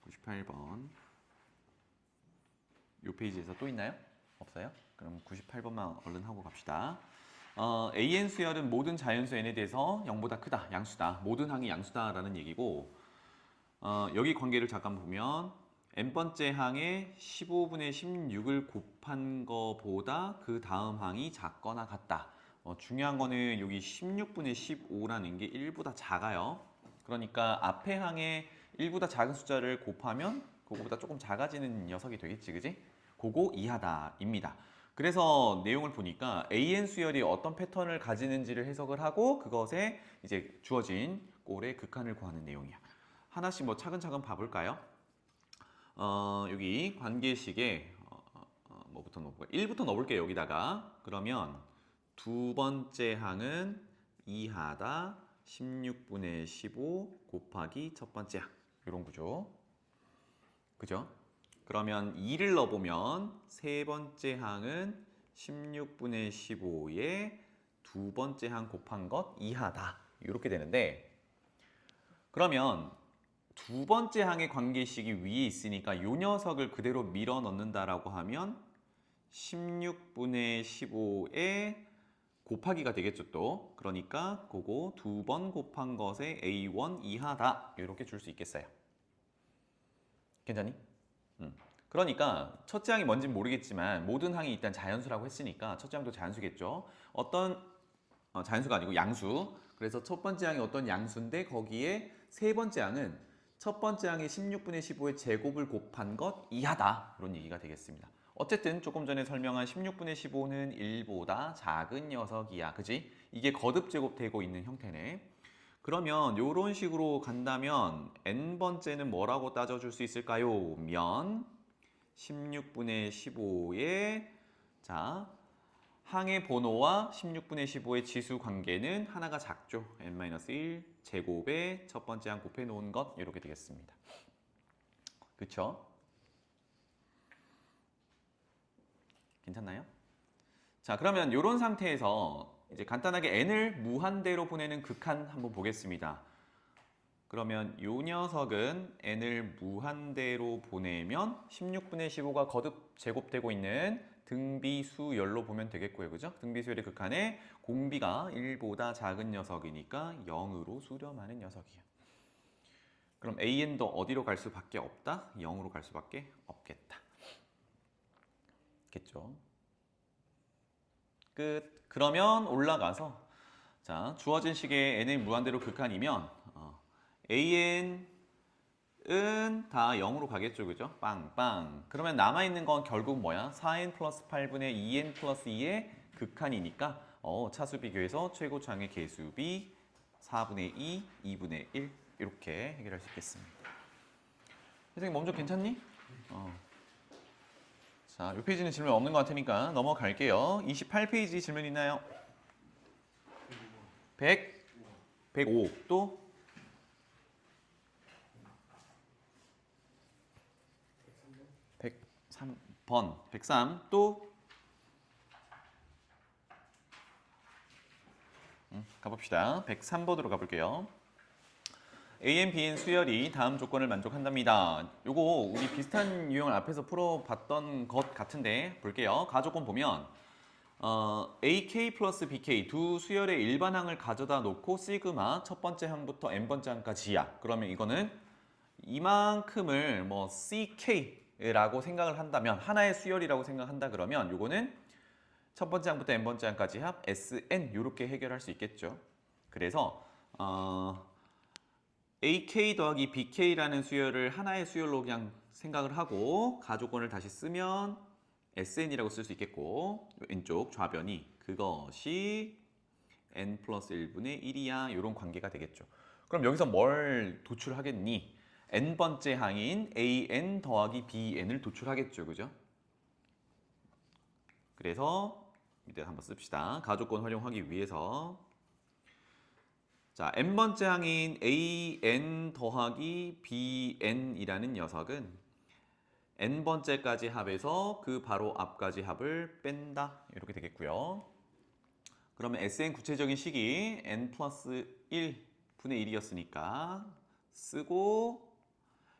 98번. 이 페이지에서 또 있나요? 없어요? 그럼 98번만 얼른 하고 갑시다. AN 수열은 모든 자연수 n에 대해서 0보다 크다, 양수다. 모든 항이 양수다라는 얘기고, 여기 관계를 잠깐 보면 n번째 항에 15분의 16을 곱한 거보다 그 다음 항이 작거나 같다. 중요한 거는 여기 16분의 15라는 게 1보다 작아요. 그러니까 앞에 항에 1보다 작은 숫자를 곱하면 그거보다 조금 작아지는 녀석이 되겠지, 그지? 그거 이하다입니다. 그래서 내용을 보니까 AN 수열이 어떤 패턴을 가지는지를 해석을 하고 그것에 이제 주어진 꼴의 극한을 구하는 내용이야. 하나씩 뭐 차근차근 봐볼까요? 여기 관계식에 뭐부터 넣어볼까요? 1부터 넣어볼게요, 여기다가. 그러면 두 번째 항은 이하다 16분의 15 곱하기 첫 번째 항. 이런 구조. 그죠? 그러면 2를 넣어보면 세 번째 항은 16분의 15에 두 번째 항 곱한 것 이하다. 이렇게 되는데, 그러면 두 번째 항의 관계식이 위에 있으니까 이 녀석을 그대로 밀어 넣는다라고 하면 16분의 15에 곱하기가 되겠죠 또. 그러니까 그거 두 번 곱한 것에 A1 이하다. 이렇게 줄 수 있겠어요. 괜찮니? 그러니까 첫째 항이 뭔지 모르겠지만 모든 항이 일단 자연수라고 했으니까 첫째 항도 자연수겠죠. 어떤 자연수가 아니고 양수. 그래서 첫 번째 항이 어떤 양수인데 거기에 세 번째 항은 첫 번째 항의 16분의 15의 제곱을 곱한 것 이하다. 그런 얘기가 되겠습니다. 어쨌든 조금 전에 설명한 16분의 15는 1보다 작은 녀석이야. 그지? 이게 거듭 제곱되고 있는 형태네. 그러면 이런 식으로 간다면 n번째는 뭐라고 따져줄 수 있을까요? 면 16분의 15의 자 항의 번호와 16분의 15의 지수 관계는 하나가 작죠. n-1 제곱에 첫 번째 항 곱해 놓은 것 이렇게 되겠습니다. 그쵸? 괜찮나요? 자, 그러면 이런 상태에서 이제 간단하게 n을 무한대로 보내는 극한 한번 보겠습니다. 그러면 이 녀석은 n을 무한대로 보내면 16분의 15가 거듭 제곱되고 있는 등비수열로 보면 되겠고요. 그죠? 등비수열의 극한에 공비가 1보다 작은 녀석이니까 0으로 수렴하는 녀석이에요. 그럼 AN도 어디로 갈 수밖에 없다? 0으로 갈 수밖에 없겠다. 겠죠? 끝. 그러면 올라가서 자, 주어진 식의 n의 무한대로 극한이면 AN은 다 0으로 가겠죠. 그죠? 빵빵. 그러면 남아있는 건 결국 뭐야? 4n 플러스 8분의 2n 플러스 2의 극한이니까 차수 비교해서 최고차항의 개수비 4분의 2, 2분의 1 이렇게 해결할 수 있겠습니다. 선생님 먼저 괜찮니? 자, 이 페이지는 질문 없는 것 같으니까 넘어갈게요. 28페이지 질문 있나요? 100, 105, 또 103번, 103, 또 가봅시다. 103번으로 가볼게요. AN, BN 수열이 다음 조건을 만족한답니다. 요거 우리 비슷한 유형을 앞에서 풀어봤던 것 같은데 볼게요. 가조건 보면 AK 플러스 BK 두 수열의 일반항을 가져다 놓고 시그마 첫 번째 항부터 n번째 항까지야. 그러면 이거는 이만큼을 뭐 CK라고 생각을 한다면 하나의 수열이라고 생각한다 그러면 요거는 첫 번째 항부터 n번째 항까지 합 SN 이렇게 해결할 수 있겠죠. 그래서 AK 더하기 BK라는 수열을 하나의 수열로 그냥 생각을 하고 가조건을 다시 쓰면 SN이라고 쓸 수 있겠고 왼쪽 좌변이 그것이 N 플러스 1분의 1이야 이런 관계가 되겠죠. 그럼 여기서 뭘 도출하겠니? N번째 항인 AN 더하기 BN을 도출하겠죠. 그죠? 그래서 이때 한번 씁시다. 가조건 활용하기 위해서 자, n번째 항인 AN 더하기 BN이라는 녀석은 n번째까지 합해서 그 바로 앞까지 합을 뺀다. 이렇게 되겠고요. 그러면 SN 구체적인 식이 n 플러스 1분의 1이었으니까 쓰고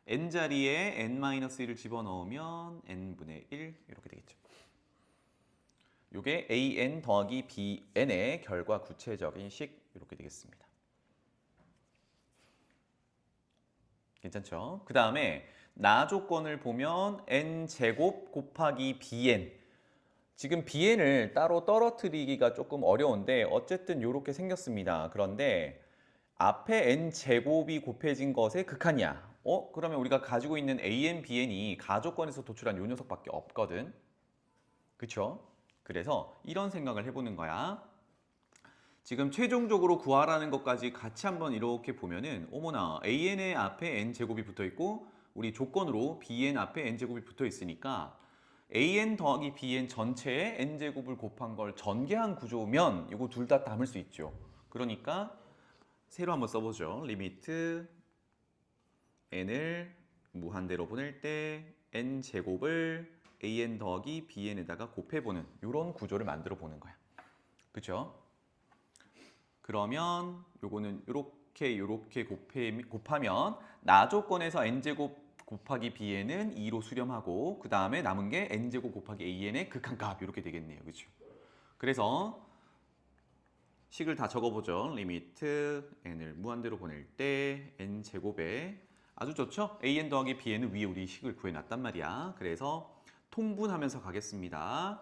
n 자리에 n-1을 집어넣으면 n분의 1 이렇게 되겠죠. 이게 an 더하기 bn의 결과 구체적인 식 이렇게 되겠습니다. 괜찮죠? 그 다음에 나 조건을 보면 n제곱 곱하기 bn. 지금 bn을 따로 떨어뜨리기가 조금 어려운데 어쨌든 이렇게 생겼습니다. 그런데 앞에 n제곱이 곱해진 것의 극한이야. 그러면 우리가 가지고 있는 an, bn이 가조건에서 도출한 요 녀석밖에 없거든. 그쵸? 그래서 이런 생각을 해보는 거야. 지금 최종적으로 구하라는 것까지 같이 한번 이렇게 보면은 어머나 an의 앞에 n제곱이 붙어 있고 우리 조건으로 bn 앞에 n제곱이 붙어 있으니까 an 더하기 bn 전체에 n제곱을 곱한 걸 전개한 구조면 이거 둘 다 담을 수 있죠. 그러니까 새로 한번 써보죠. 리미트 n을 무한대로 보낼 때 n제곱을 an 더하기 bn에다가 곱해보는 이런 구조를 만들어 보는 거야. 그쵸? 그러면 요거는 요렇게 곱하면 나 조건에서 n제곱 곱하기 bn은 2로 수렴하고 그 다음에 남은 게 n제곱 곱하기 an의 극한값 이렇게 되겠네요. 그렇죠? 그래서 식을 다 적어보죠. 리미트 n을 무한대로 보낼 때 n제곱에 아주 좋죠? an 더하기 bn은 위에 우리 식을 구해놨단 말이야. 그래서 통분하면서 가겠습니다.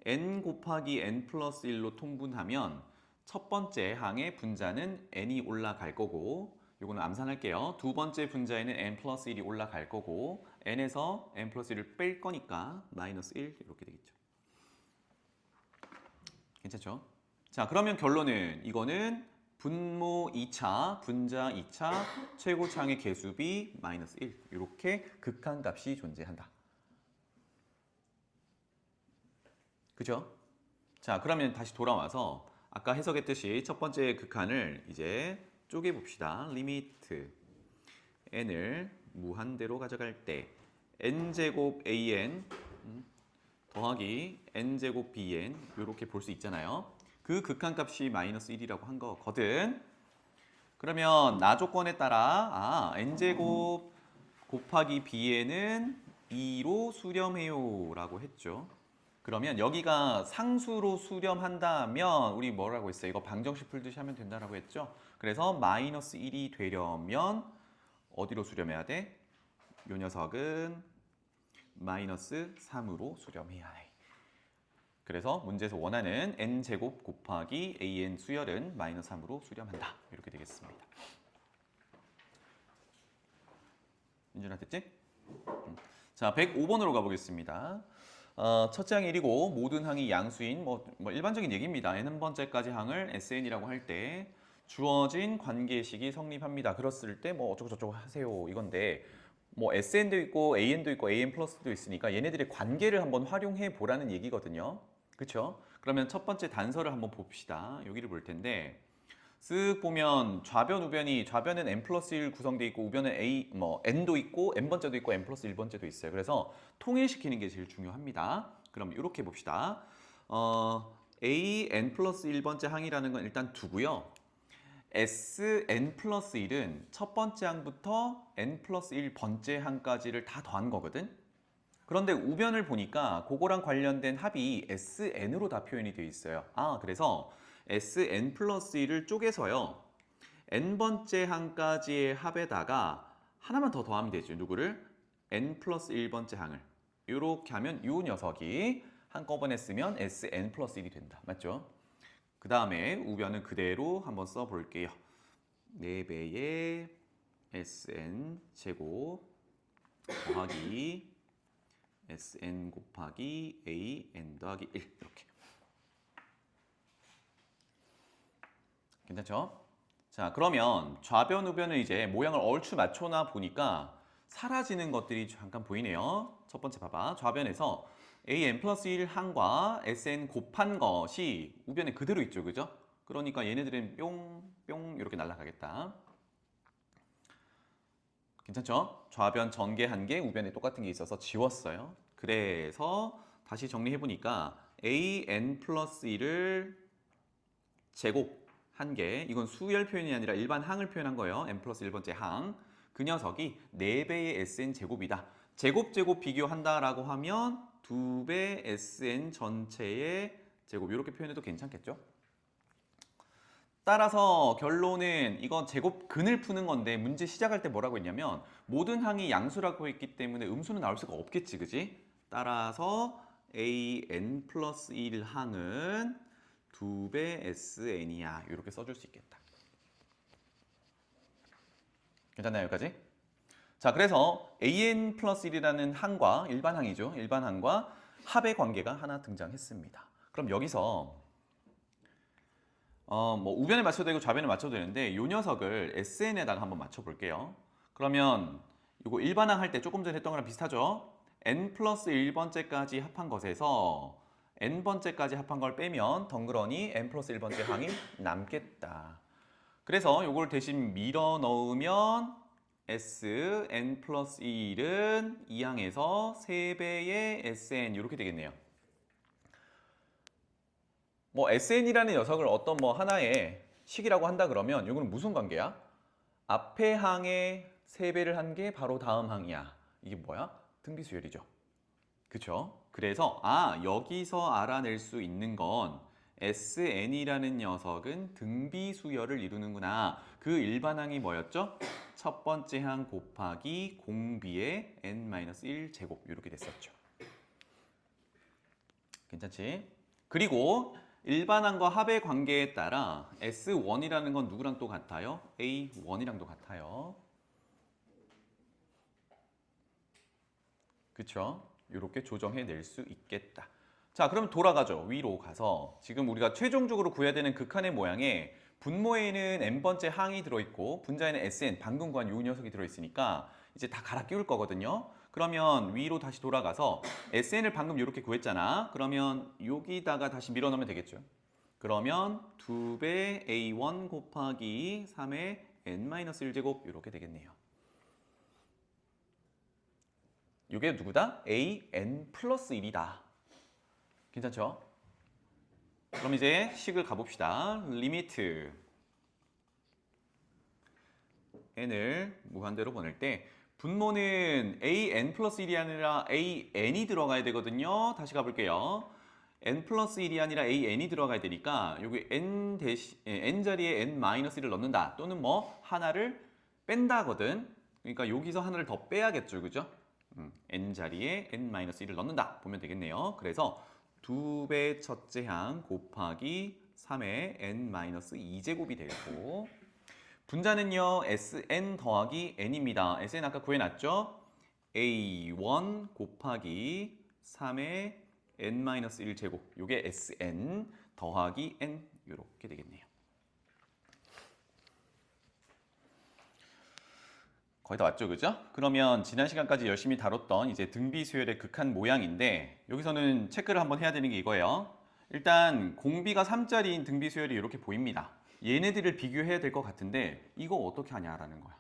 n 곱하기 n 플러스 1로 통분하면 첫 번째 항의 분자는 n이 올라갈 거고 이거는 암산할게요. 두 번째 분자에는 n 플러스 1이 올라갈 거고 n에서 n 플러스 1을 뺄 거니까 마이너스 1 이렇게 되겠죠. 괜찮죠? 자, 그러면 결론은 이거는 분모 2차, 분자 2차, 최고차항의 개수비 마이너스 1 이렇게 극한값이 존재한다. 그죠? 자, 그러면 다시 돌아와서 아까 해석했듯이 첫 번째 극한을 이제 쪼개 봅시다. 리미트 n을 무한대로 가져갈 때 n제곱 an 더하기 n제곱 bn 이렇게 볼 수 있잖아요. 그 극한값이 마이너스 1이라고 한 거거든. 그러면 나 조건에 따라 n제곱 곱하기 bn은 2로 수렴해요 라고 했죠. 그러면 여기가 상수로 수렴한다면 우리 뭐라고 했어요? 이거 방정식 풀듯이 하면 된다라고 했죠? 그래서 마이너스 1이 되려면 어디로 수렴해야 돼? 요 녀석은 마이너스 3으로 수렴해야 해. 그래서 문제에서 원하는 n제곱 곱하기 an 수열은 마이너스 3으로 수렴한다. 이렇게 되겠습니다. 민준아 됐지? 자, 105번으로 가보겠습니다. 첫째 항이 1이고 모든 항이 양수인 뭐 일반적인 얘기입니다. n번째까지 항을 SN이라고 할 때 주어진 관계식이 성립합니다. 그랬을 때 뭐 어쩌고저쩌고 하세요 이건데 뭐 SN도 있고 AN도 있고 AN 플러스도 있으니까 얘네들의 관계를 한번 활용해 보라는 얘기거든요. 그렇죠? 그러면 첫 번째 단서를 한번 봅시다. 여기를 볼 텐데 쓱 보면 좌변은 n 플러스 1 구성되어 있고 우변은 n도 있고 n번째도 있고 n 플러스 1번째도 있어요. 그래서 통일시키는 게 제일 중요합니다. 그럼 이렇게 봅시다. a n 플러스 1번째 항이라는 건 일단 두고요. s n 플러스 1은 첫 번째 항부터 n 플러스 1번째 항까지를 다 더한 거거든. 그런데 우변을 보니까 그거랑 관련된 합이 sn으로 다 표현이 되어 있어요. 그래서 sn 플러스 1을 쪼개서요. n번째 항까지의 합에다가 하나만 더 더하면 되죠. 누구를? n 플러스 1번째 항을. 이렇게 하면 이 녀석이 한꺼번에 쓰면 sn 플러스 1이 된다. 맞죠? 그 다음에 우변은 그대로 한번 써볼게요. 4배의 sn 제곱 더하기 sn 곱하기 an 더하기 1 이렇게. 괜찮죠? 자, 그러면 좌변, 우변을 이제 모양을 얼추 맞춰놔 보니까 사라지는 것들이 잠깐 보이네요. 첫 번째 봐봐. 좌변에서 an 플러스 1 항과 sn 곱한 것이 우변에 그대로 있죠. 그죠? 그러니까 얘네들은 뿅 이렇게 날아가겠다. 괜찮죠? 좌변 전개 한 개, 우변에 똑같은 게 있어서 지웠어요. 그래서 다시 정리해보니까 an 플러스 1을 제곱 한 개, 이건 수열 표현이 아니라 일반 항을 표현한 거예요. n 플러스 1번째 항. 그 녀석이 4배의 SN 제곱이다. 제곱 비교한다라고 하면 2배 SN 전체의 제곱 이렇게 표현해도 괜찮겠죠? 따라서 결론은 이건 제곱근을 푸는 건데 문제 시작할 때 뭐라고 했냐면 모든 항이 양수라고 했기 때문에 음수는 나올 수가 없겠지, 그지? 따라서 AN 플러스 1 항은 2배 SN이야. 이렇게 써줄 수 있겠다. 괜찮나요, 여기까지? 자, 그래서 AN 플러스 1이라는 항과 일반 항이죠. 일반 항과 합의 관계가 하나 등장했습니다. 그럼 여기서 뭐 우변에 맞춰도 되고 좌변에 맞춰도 되는데 이 녀석을 SN에다가 한번 맞춰볼게요. 그러면 이거 일반항 할 때 조금 전에 했던 거랑 비슷하죠? n 플러스 1번째까지 합한 것에서 n번째까지 합한 걸 빼면 덩그러니 n 플러스 1번째 항이 남겠다. 그래서 이걸 대신 밀어 넣으면 S, n 플러스 1은 이 항에서 3배의 SN 이렇게 되겠네요. 뭐 SN이라는 녀석을 어떤 뭐 하나의 식이라고 한다 그러면 이거는 무슨 관계야? 앞에 항에 3배를 한 게 바로 다음 항이야. 이게 뭐야? 등비수열이죠. 그쵸? 그래서 여기서 알아낼 수 있는 건 SN이라는 녀석은 등비수열을 이루는구나. 그 일반항이 뭐였죠? 첫 번째 항 곱하기 공비의 n-1 제곱 이렇게 됐었죠. 괜찮지? 그리고 일반항과 합의 관계에 따라 S1이라는 건 누구랑 또 같아요? A1이랑도 같아요. 그쵸? 이렇게 조정해 낼 수 있겠다. 자, 그럼 돌아가죠. 위로 가서 지금 우리가 최종적으로 구해야 되는 극한의 모양에 분모에는 n번째 항이 들어있고 분자에는 Sn, 방금 구한 요 녀석이 들어있으니까 이제 다 갈아 끼울 거거든요. 그러면 위로 다시 돌아가서 SN을 방금 이렇게 구했잖아. 그러면 여기다가 다시 밀어넣으면 되겠죠. 그러면 2배 A1 곱하기 3의 n-1제곱 이렇게 되겠네요. 이게 누구다? AN 플러스 1이다. 괜찮죠? 그럼 이제 식을 가봅시다. 리미트 n을 무한대로 보낼 때 분모는 AN 플러스 1이 아니라 AN이 들어가야 되거든요. 다시 가볼게요. n 플러스 1이 아니라 AN이 들어가야 되니까 여기 n 자리에 n-1을 넣는다. 또는 뭐 하나를 뺀다거든. 그러니까 여기서 하나를 더 빼야겠죠. 그죠? n 자리에 n-1을 넣는다. 보면 되겠네요. 그래서 2배 첫째 항 곱하기 3의 n-2제곱이 되고 분자는요. Sn 더하기 n입니다. Sn 아까 구해놨죠? A1 곱하기 3의 n-1제곱 이게 Sn 더하기 n 이렇게 되겠네요. 거의 다 왔죠, 그죠? 그러면 지난 시간까지 열심히 다뤘던 이제 등비수열의 극한 모양인데 여기서는 체크를 한번 해야 되는 게 이거예요. 일단 공비가 3짜리인 등비수열이 이렇게 보입니다. 얘네들을 비교해야 될 것 같은데 이거 어떻게 하냐라는 거야.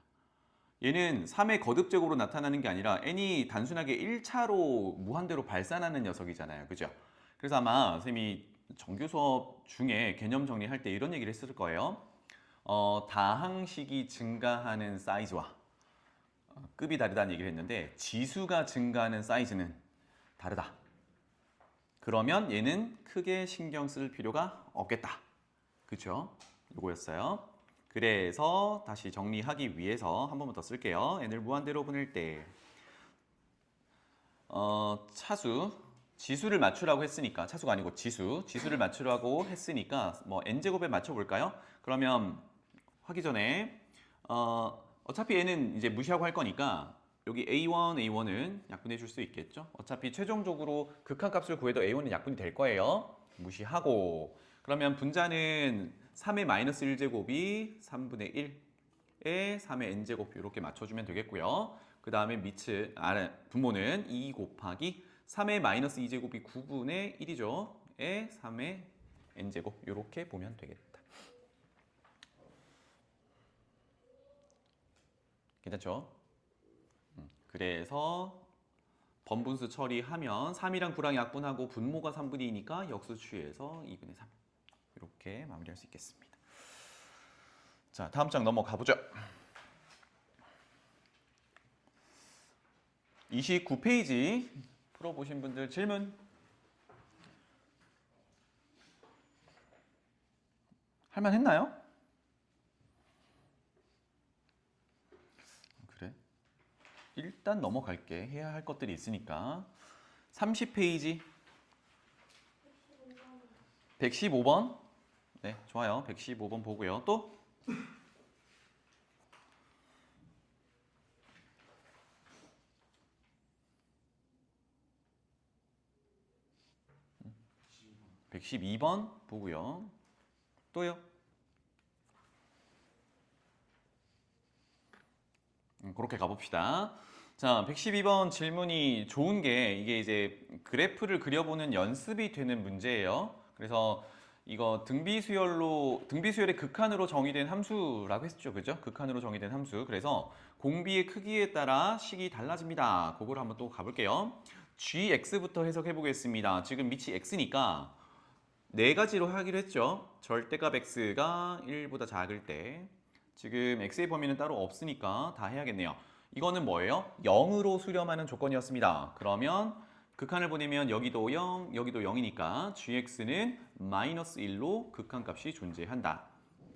얘는 3의 거듭제곱으로 나타나는 게 아니라 n이 단순하게 1차로 무한대로 발산하는 녀석이잖아요. 그죠? 그래서 아마 선생님이 정규 수업 중에 개념 정리할 때 이런 얘기를 했을 거예요. 다항식이 증가하는 사이즈와 급이 다르다는 얘기를 했는데 지수가 증가하는 사이즈는 다르다. 그러면 얘는 크게 신경 쓸 필요가 없겠다. 그쵸? 요거였어요. 그래서 다시 정리하기 위해서 한 번만 더 쓸게요. n을 무한대로 보낼 때 차수, 지수를 맞추라고 했으니까 차수가 아니고 지수를 맞추라고 했으니까 뭐 n제곱에 맞춰볼까요? 그러면 하기 전에 어차피 얘는 이제 무시하고 할 거니까 여기 A1은 약분해 줄 수 있겠죠? 어차피 최종적으로 극한값을 구해도 A1은 약분이 될 거예요. 무시하고 그러면 분자는 3의 마이너스 1제곱이 3분의 1에 3의 n제곱 이렇게 맞춰주면 되겠고요. 그 다음에 분모는 2 곱하기 3의 마이너스 2제곱이 9분의 1이죠. 에 3의 n제곱 이렇게 보면 되겠다. 괜찮죠? 그래서 번분수 처리하면 3이랑 9랑 약분하고 분모가 3분의 2니까 역수 취해서 2분의 3 이렇게 마무리할 수 있겠습니다. 자, 다음 장 넘어가 보죠. 29페이지 풀어보신 분들 질문. 할만했나요? 그래. 일단 넘어갈게. 해야 할 것들이 있으니까. 30페이지. 115번. 네, 좋아요. 115번 보고요. 또? (112번) 보고요. 또요? 그렇게 가봅시다. 자, 112번 질문이 좋은 게 이게 이제 그래프를 그려보는 연습이 되는 문제예요. 그래서 이거 등비수열의 극한으로 정의된 함수라고 했죠. 그죠? 극한으로 정의된 함수. 그래서 공비의 크기에 따라 식이 달라집니다. 그걸 한번 또 가볼게요. gx부터 해석해 보겠습니다. 지금 밑이 x니까 네 가지로 하기로 했죠. 절대값 x가 1보다 작을 때 지금 x의 범위는 따로 없으니까 다 해야겠네요. 이거는 뭐예요? 0으로 수렴하는 조건이었습니다. 그러면 극한을 보내면 여기도 0, 여기도 0이니까 gx는 마이너스 1로 극한값이 존재한다.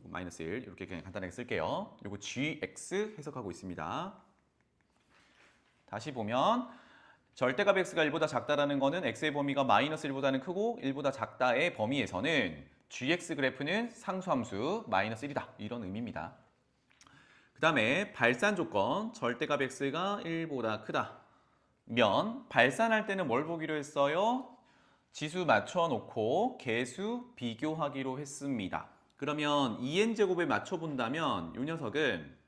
마이너스 1 이렇게 그냥 간단하게 쓸게요. 이거 gx 해석하고 있습니다. 다시 보면 절대값 x가 1보다 작다라는 거는 x의 범위가 마이너스 1보다는 크고 1보다 작다의 범위에서는 gx 그래프는 상수함수 마이너스 1이다. 이런 의미입니다. 그 다음에 발산 조건, 절대값 x가 1보다 크다면 발산할 때는 뭘 보기로 했어요? 지수 맞춰놓고 개수 비교하기로 했습니다. 그러면 2n제곱에 맞춰본다면 이 녀석은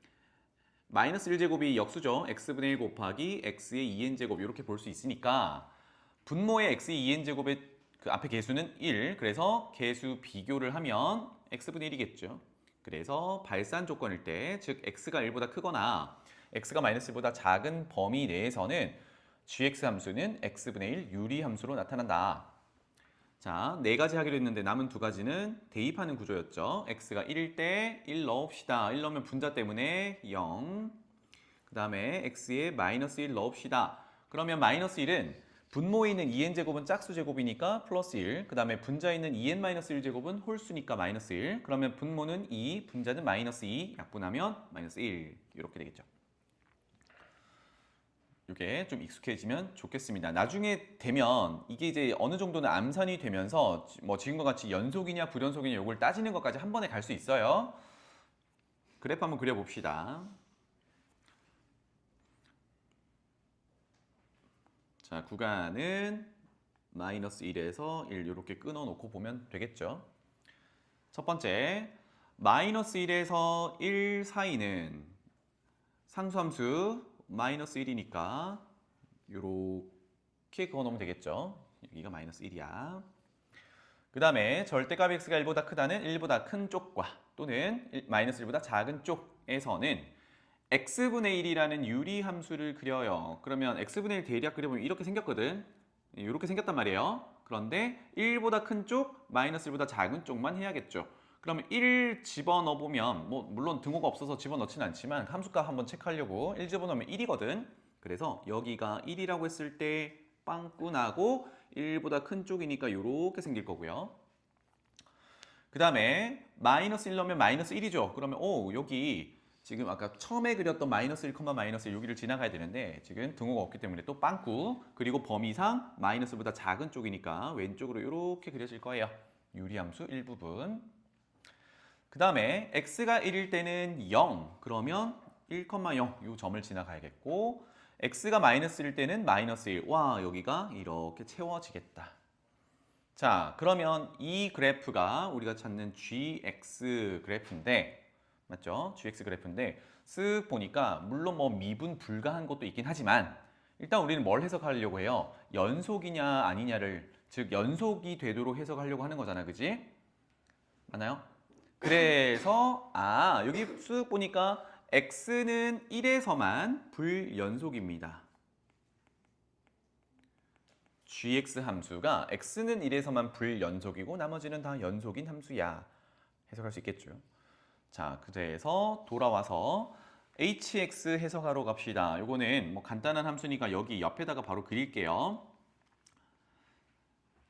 마이너스 1제곱이 역수죠. x분의 1 곱하기 x의 2n제곱 이렇게 볼 수 있으니까 분모의 x의 2n제곱의 그 앞에 개수는 1. 그래서 개수 비교를 하면 x분의 1이겠죠. 그래서 발산 조건일 때, 즉 x가 1보다 크거나 x가 마이너스 1보다 작은 범위 내에서는 gx 함수는 x분의 1 유리 함수로 나타난다. 자, 네 가지 하기로 했는데 남은 두 가지는 대입하는 구조였죠. x가 1일 때 1 넣읍시다. 1 넣으면 분자 때문에 0. 그 다음에 x에 마이너스 1 넣읍시다. 그러면 마이너스 1은 분모에 있는 2n제곱은 짝수제곱이니까 플러스 1. 그 다음에 분자에 있는 2n-1제곱은 홀수니까 마이너스 1. 그러면 분모는 2, 분자는 마이너스 2. 약분하면 마이너스 1. 이렇게 되겠죠. 이게 좀 익숙해지면 좋겠습니다. 나중에 되면 이게 이제 어느 정도는 암산이 되면서 뭐 지금과 같이 연속이냐 불연속이냐 이걸 따지는 것까지 한 번에 갈 수 있어요. 그래프 한번 그려봅시다. 자, 구간은 마이너스 1에서 1 이렇게 끊어놓고 보면 되겠죠. 첫 번째, 마이너스 1에서 1 사이는 상수함수 마이너스 1이니까 이렇게 그어놓으면 되겠죠. 여기가 마이너스 1이야. 그 다음에 절대값 x가 1보다 크다는 1보다 큰 쪽과 또는 마이너스 1보다 작은 쪽에서는 x분의 1이라는 유리함수를 그려요. 그러면 x분의 1 대략 그려보면 이렇게 생겼거든. 이렇게 생겼단 말이에요. 그런데 1보다 큰 쪽, 마이너스 1보다 작은 쪽만 해야겠죠. 그러면 1 집어넣어보면 뭐 물론 등호가 없어서 집어넣지는 않지만 함수값 한번 체크하려고 1 집어넣으면 1이거든. 그래서 여기가 1이라고 했을 때 빵꾸나고 1보다 큰 쪽이니까 이렇게 생길 거고요. 그 다음에 마이너스 1 넣으면 마이너스 1이죠. 그러면 여기 지금 아까 처음에 그렸던 마이너스 1, 마이너스 1 여기를 지나가야 되는데 지금 등호가 없기 때문에 또 빵꾸. 그리고 범위상 마이너스보다 작은 쪽이니까 왼쪽으로 이렇게 그려질 거예요. 유리함수 일부분. 그 다음에 x가 1일 때는 0. 그러면 1,0 이 점을 지나가야겠고 x가 마이너스 1일 때는 마이너스 1. 와, 여기가 이렇게 채워지겠다. 자, 그러면 이 그래프가 우리가 찾는 gx 그래프인데 맞죠? gx 그래프인데 쓱 보니까 물론 뭐 미분 불가한 것도 있긴 하지만 일단 우리는 뭘 해석하려고 해요? 연속이냐 아니냐를 즉 연속이 되도록 해석하려고 하는 거잖아. 그지? 맞나요? 그래서 여기 쓱 보니까 x는 1에서만 불연속입니다. gx 함수가 x는 1에서만 불연속이고 나머지는 다 연속인 함수야. 해석할 수 있겠죠. 자, 그래서 돌아와서 hx 해석하러 갑시다. 요거는 뭐 간단한 함수니까 여기 옆에다가 바로 그릴게요.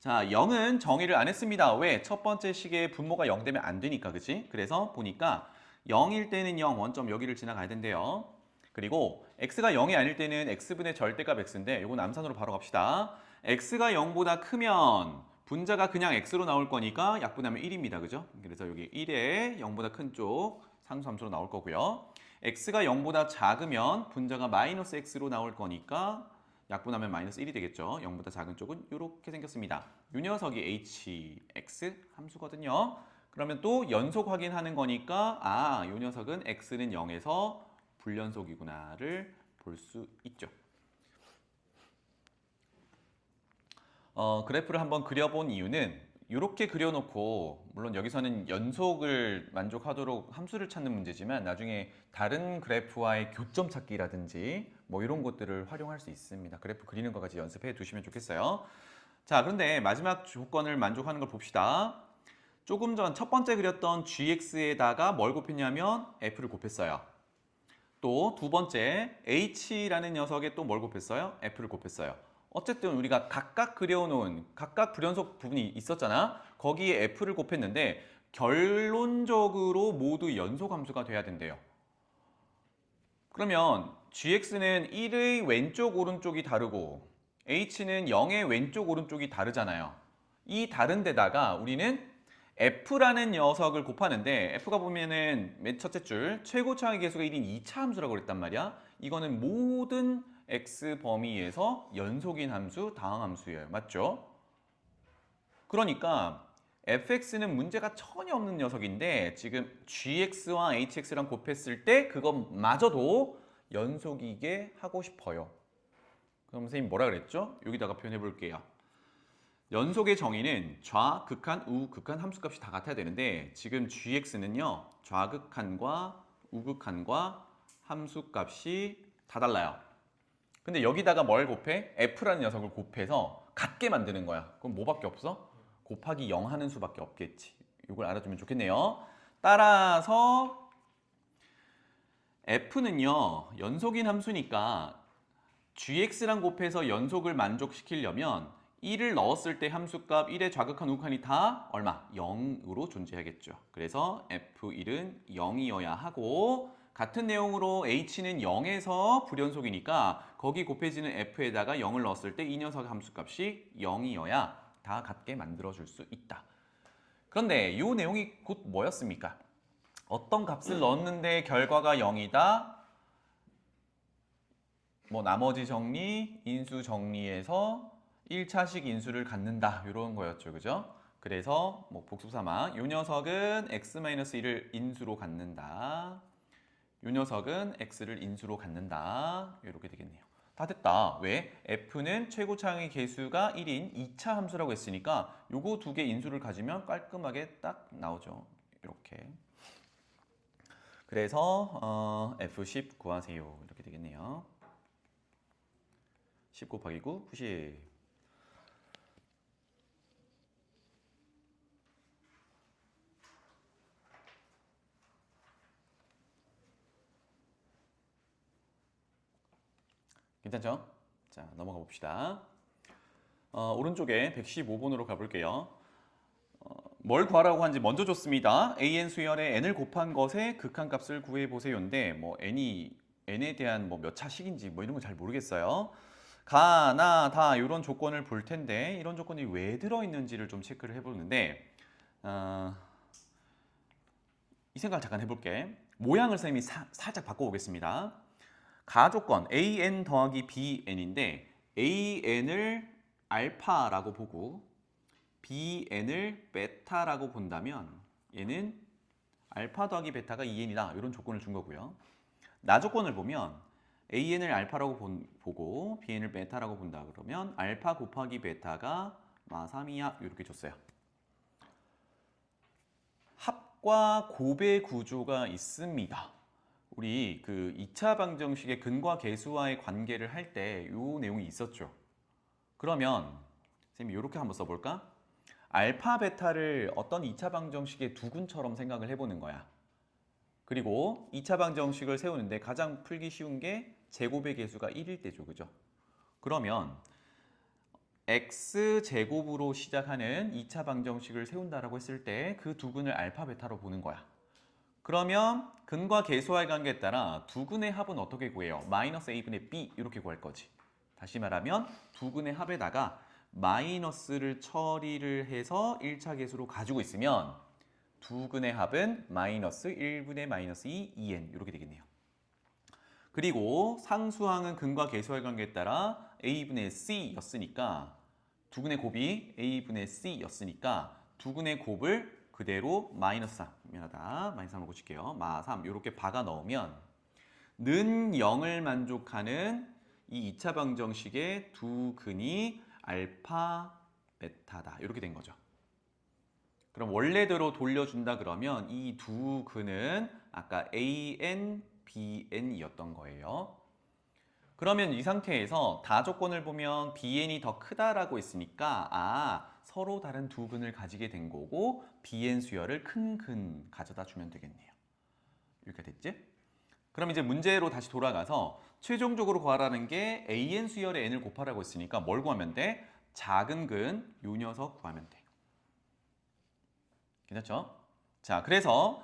자, 0은 정의를 안 했습니다. 왜? 첫 번째 식의 분모가 0 되면 안 되니까, 그치? 그래서 보니까 0일 때는 0, 원점 여기를 지나가야 된대요. 그리고 x가 0이 아닐 때는 x분의 절대값 x인데 요건 암산으로 바로 갑시다. x가 0보다 크면 분자가 그냥 x로 나올 거니까 약분하면 1입니다. 그죠? 그래서 여기 1에 0보다 큰 쪽 상수함수로 나올 거고요. x가 0보다 작으면 분자가 마이너스 x로 나올 거니까 약분하면 마이너스 1이 되겠죠. 0보다 작은 쪽은 이렇게 생겼습니다. 이 녀석이 hx 함수거든요. 그러면 또 연속 확인하는 거니까 이 녀석은 x는 0에서 불연속이구나를 볼 수 있죠. 그래프를 한번 그려본 이유는 이렇게 그려놓고 물론 여기서는 연속을 만족하도록 함수를 찾는 문제지만 나중에 다른 그래프와의 교점 찾기라든지 뭐 이런 것들을 활용할 수 있습니다. 그래프 그리는 것까지 연습해 두시면 좋겠어요. 자, 그런데 마지막 조건을 만족하는 걸 봅시다. 조금 전 첫 번째 그렸던 gx에다가 뭘 곱했냐면 f를 곱했어요. 또 두 번째 h라는 녀석에 또 뭘 곱했어요? f를 곱했어요. 어쨌든 우리가 각각 그려놓은 각각 불연속 부분이 있었잖아. 거기에 f를 곱했는데 결론적으로 모두 연속함수가 돼야 된대요. 그러면 gx는 1의 왼쪽 오른쪽이 다르고 h는 0의 왼쪽 오른쪽이 다르잖아요. 이 다른 데다가 우리는 f라는 녀석을 곱하는데 f가 보면은 맨 첫째 줄 최고차의 계수가 1인 2차 함수라고 그랬단 말이야. 이거는 모든 x 범위에서 연속인 함수, 다항 함수예요. 맞죠? 그러니까 fx는 문제가 전혀 없는 녀석인데 지금 gx와 hx랑 곱했을 때 그것마저도 연속이게 하고 싶어요. 그럼 선생님 뭐라 그랬죠? 여기다가 표현해 볼게요. 연속의 정의는 좌극한, 우극한 함수값이 다 같아야 되는데 지금 gx는요. 좌극한과 우극한과 함수값이 다 달라요. 근데 여기다가 뭘 곱해? f라는 녀석을 곱해서 같게 만드는 거야. 그럼 뭐밖에 없어? 곱하기 0 하는 수밖에 없겠지. 이걸 알아두면 좋겠네요. 따라서 f는요. 연속인 함수니까 gx랑 곱해서 연속을 만족시키려면 1을 넣었을 때 함수값 1의 좌극한 우극한이 다 얼마? 0으로 존재하겠죠. 그래서 f1은 0이어야 하고 같은 내용으로 h는 0에서 불연속이니까 거기 곱해지는 f에다가 0을 넣었을 때 이 녀석의 함수값이 0이어야 다 같게 만들어줄 수 있다. 그런데 이 내용이 곧 뭐였습니까? 어떤 값을 넣었는데 결과가 0이다. 뭐 나머지 정리, 인수 정리해서 1차식 인수를 갖는다. 이런 거였죠. 그죠? 그래서 뭐 복습 삼아 이 녀석은 x-1을 인수로 갖는다. 이 녀석은 x를 인수로 갖는다. 이렇게 되겠네요. 다 됐다. 왜? f는 최고차항의 개수가 1인 2차 함수라고 했으니까 요거 두 개 인수를 가지면 깔끔하게 딱 나오죠. 이렇게. 그래서 f10 구하세요. 이렇게 되겠네요. 10 곱하기 9, 90. 괜찮죠? 자, 넘어가 봅시다. 오른쪽에 115번으로 가볼게요. 뭘 구하라고 하는지 먼저 줬습니다. an 수열에 n을 곱한 것의 극한값을 구해보세요인데 뭐 n에 대한 뭐 몇 차식인지 뭐 이런 거 잘 모르겠어요. 가, 나, 다 이런 조건을 볼 텐데 이런 조건이 왜 들어있는지를 좀 체크를 해보는데 이 생각을 잠깐 해볼게. 모양을 선생님이 살짝 바꿔보겠습니다. 가조건 an 더하기 bn인데 an을 알파라고 보고 bn을 베타라고 본다면 얘는 알파 더하기 베타가 2n이다. 이런 조건을 준 거고요. 나 조건을 보면 an을 알파라고 보고 bn을 베타라고 본다 그러면 알파 곱하기 베타가 3이야. 이렇게 줬어요. 합과 곱의 구조가 있습니다. 우리 그 2차 방정식의 근과 계수와의 관계를 할 때 이 내용이 있었죠. 그러면 선생님이 이렇게 한번 써볼까? 알파, 베타를 어떤 2차 방정식의 두근처럼 생각을 해보는 거야. 그리고 2차 방정식을 세우는데 가장 풀기 쉬운 게 제곱의 개수가 1일 때죠. 그죠? 그러면 x제곱으로 시작하는 2차 방정식을 세운다라고 했을 때 그 두 근을 알파, 베타로 보는 거야. 그러면 근과 계수와의 관계에 따라 두 근의 합은 어떻게 구해요? 마이너스 a분의 b 이렇게 구할 거지. 다시 말하면 두 근의 합에다가 마이너스를 처리를 해서 1차 계수로 가지고 있으면 두 근의 합은 마이너스 1분의 마이너스 2, 2n 이렇게 되겠네요. 그리고 상수항은 근과 계수와의 관계에 따라 a분의 c였으니까 두 근의 곱이 a분의 c였으니까 두 근의 곱을 그대로 마이너스 3, 미안하다. 마이너스 3으로 고칠게요. 마 3 이렇게 박아 넣으면 는 0을 만족하는 이 2차 방정식의 두 근이 알파, 베타다. 이렇게 된 거죠. 그럼 원래대로 돌려준다 그러면 이 두 근은 아까 AN, BN이었던 거예요. 그러면 이 상태에서 다조건을 보면 BN이 더 크다라고 했으니까 서로 다른 두 근을 가지게 된 거고 BN 수열을 큰 근 가져다 주면 되겠네요. 이렇게 됐지? 그럼 이제 문제로 다시 돌아가서 최종적으로 구하라는 게 AN 수열의 N을 곱하라고 했으니까 뭘 구하면 돼? 작은 근 요 녀석 구하면 돼. 괜찮죠? 자, 그래서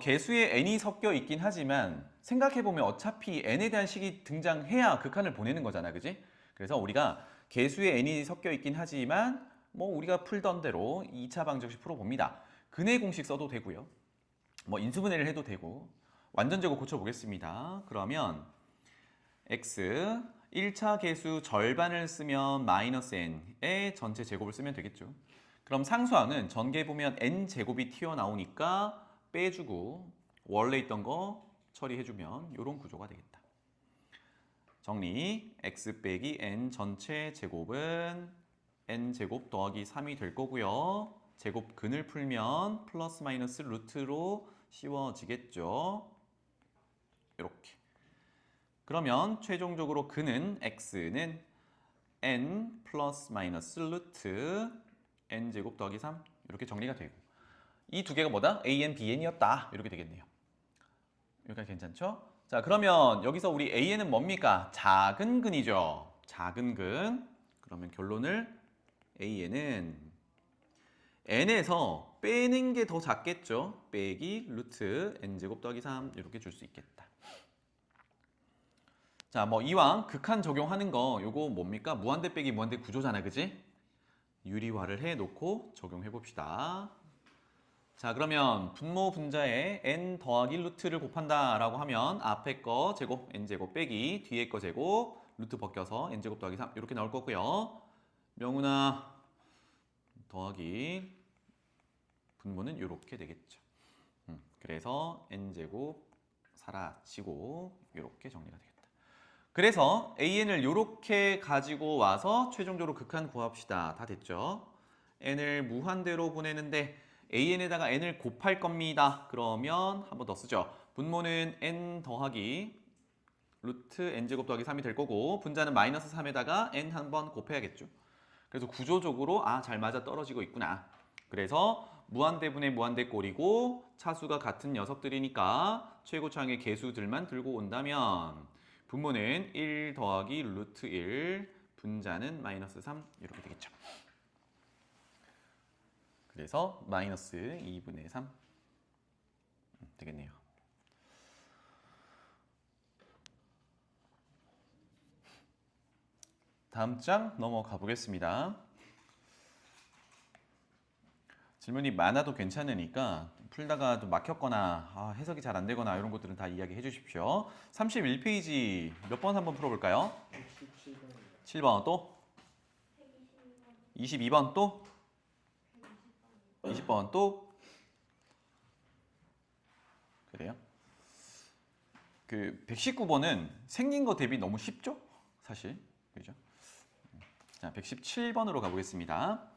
개수에 n이 섞여 있긴 하지만 생각해보면 어차피 n에 대한 식이 등장해야 극한을 보내는 거잖아, 그지? 그래서 우리가 개수에 n이 섞여 있긴 하지만 뭐 우리가 풀던 대로 2차 방정식 풀어봅니다. 근의 공식 써도 되고요. 뭐 인수분해를 해도 되고 완전 제곱 고쳐보겠습니다. 그러면 x 1차 개수 절반을 쓰면 마이너스 n의 전체 제곱을 쓰면 되겠죠. 그럼 상수항은 전개 보면 n제곱이 튀어나오니까 빼주고 원래 있던 거 처리해주면 이런 구조가 되겠다. 정리, x 빼기 n 전체 제곱은 n제곱 더하기 3이 될 거고요. 제곱 근을 풀면 플러스 마이너스 루트로 씌워지겠죠. 이렇게. 그러면 최종적으로 근은 x는 n 플러스 마이너스 루트 n제곱 더하기 3 이렇게 정리가 되고 이 두 개가 뭐다? an, bn이었다 이렇게 되겠네요. 여기까지 괜찮죠? 자, 그러면 여기서 우리 an은 뭡니까? 작은 근이죠. 작은 근. 그러면 결론을 an은 n에서 빼는 게 더 작겠죠. 빼기 루트 n제곱 더하기 3 이렇게 줄 수 있겠다. 자, 뭐 이왕 극한 적용하는 거 요거 뭡니까? 무한대 빼기 무한대 구조잖아, 그지? 유리화를 해놓고 적용해 봅시다. 자, 그러면 분모 분자에 n 더하기 루트를 곱한다 라고 하면 앞에 거 제곱 n제곱 빼기 뒤에 거 제곱 루트 벗겨서 n제곱 더하기 3 이렇게 나올 거고요. 명훈아 더하기 분모는 이렇게 되겠죠. 그래서 n제곱 사라지고 이렇게 정리가 되겠다. 그래서 an을 이렇게 가지고 와서 최종적으로 극한 구합시다. 다 됐죠? n을 무한대로 보내는데 an에다가 n을 곱할 겁니다. 그러면 한 번 더 쓰죠. 분모는 n 더하기 루트 n제곱 더하기 3이 될 거고 분자는 마이너스 3에다가 n 한 번 곱해야겠죠. 그래서 구조적으로 잘 맞아 떨어지고 있구나. 그래서 무한대분의 무한대꼴이고 차수가 같은 녀석들이니까 최고차항의 개수들만 들고 온다면 분모는 1 더하기 루트 1, 분자는 마이너스 3 이렇게 되겠죠. 그래서 마이너스 2분의 3 되겠네요. 다음 장 넘어가 보겠습니다. 질문이 많아도 괜찮으니까 풀다가 좀 막혔거나 해석이 잘 안 되거나 이런 것들은 다 이야기해 주십시오. 31페이지 몇 번 한번 풀어볼까요? 7번 또? 22번 또? 20번 또? 그래요? 그 119번은 생긴 거 대비 너무 쉽죠? 사실. 그죠? 자, 117번으로 가보겠습니다.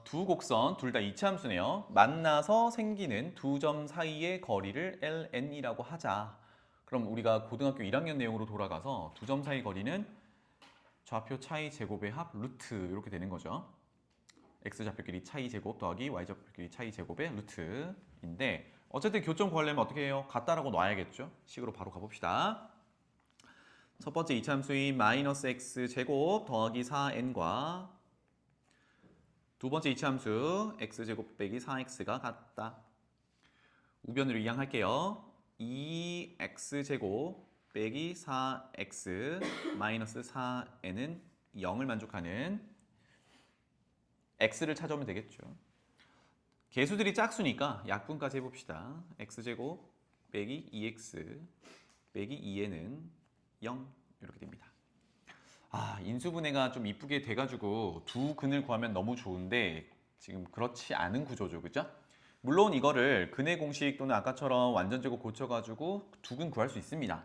두 곡선 둘 다 이차함수네요. 만나서 생기는 두 점 사이의 거리를 ln이라고 하자. 그럼 우리가 고등학교 1학년 내용으로 돌아가서 두 점 사이 거리는 좌표 차이 제곱의 합 루트 이렇게 되는 거죠. x 좌표끼리 차이 제곱 더하기 y 좌표끼리 차이 제곱의 루트인데 어쨌든 교점 구하려면 어떻게 해요? 같다라고 놔야겠죠? 식으로 바로 가봅시다. 첫 번째 이차함수인 마이너스 x 제곱 더하기 4n과 두 번째 이차함수 x제곱 빼기 4x가 같다. 우변으로 이항할게요. 2x제곱 빼기 4x 마이너스 4n은 0을 만족하는 x를 찾아오면 되겠죠. 개수들이 짝수니까 약분까지 해봅시다. x제곱 빼기 2x 빼기 2n은 0 이렇게 됩니다. 인수분해가 좀 이쁘게 돼가지고 두 근을 구하면 너무 좋은데 지금 그렇지 않은 구조죠, 그죠? 물론 이거를 근의 공식 또는 아까처럼 완전제곱 고쳐가지고 두 근 구할 수 있습니다.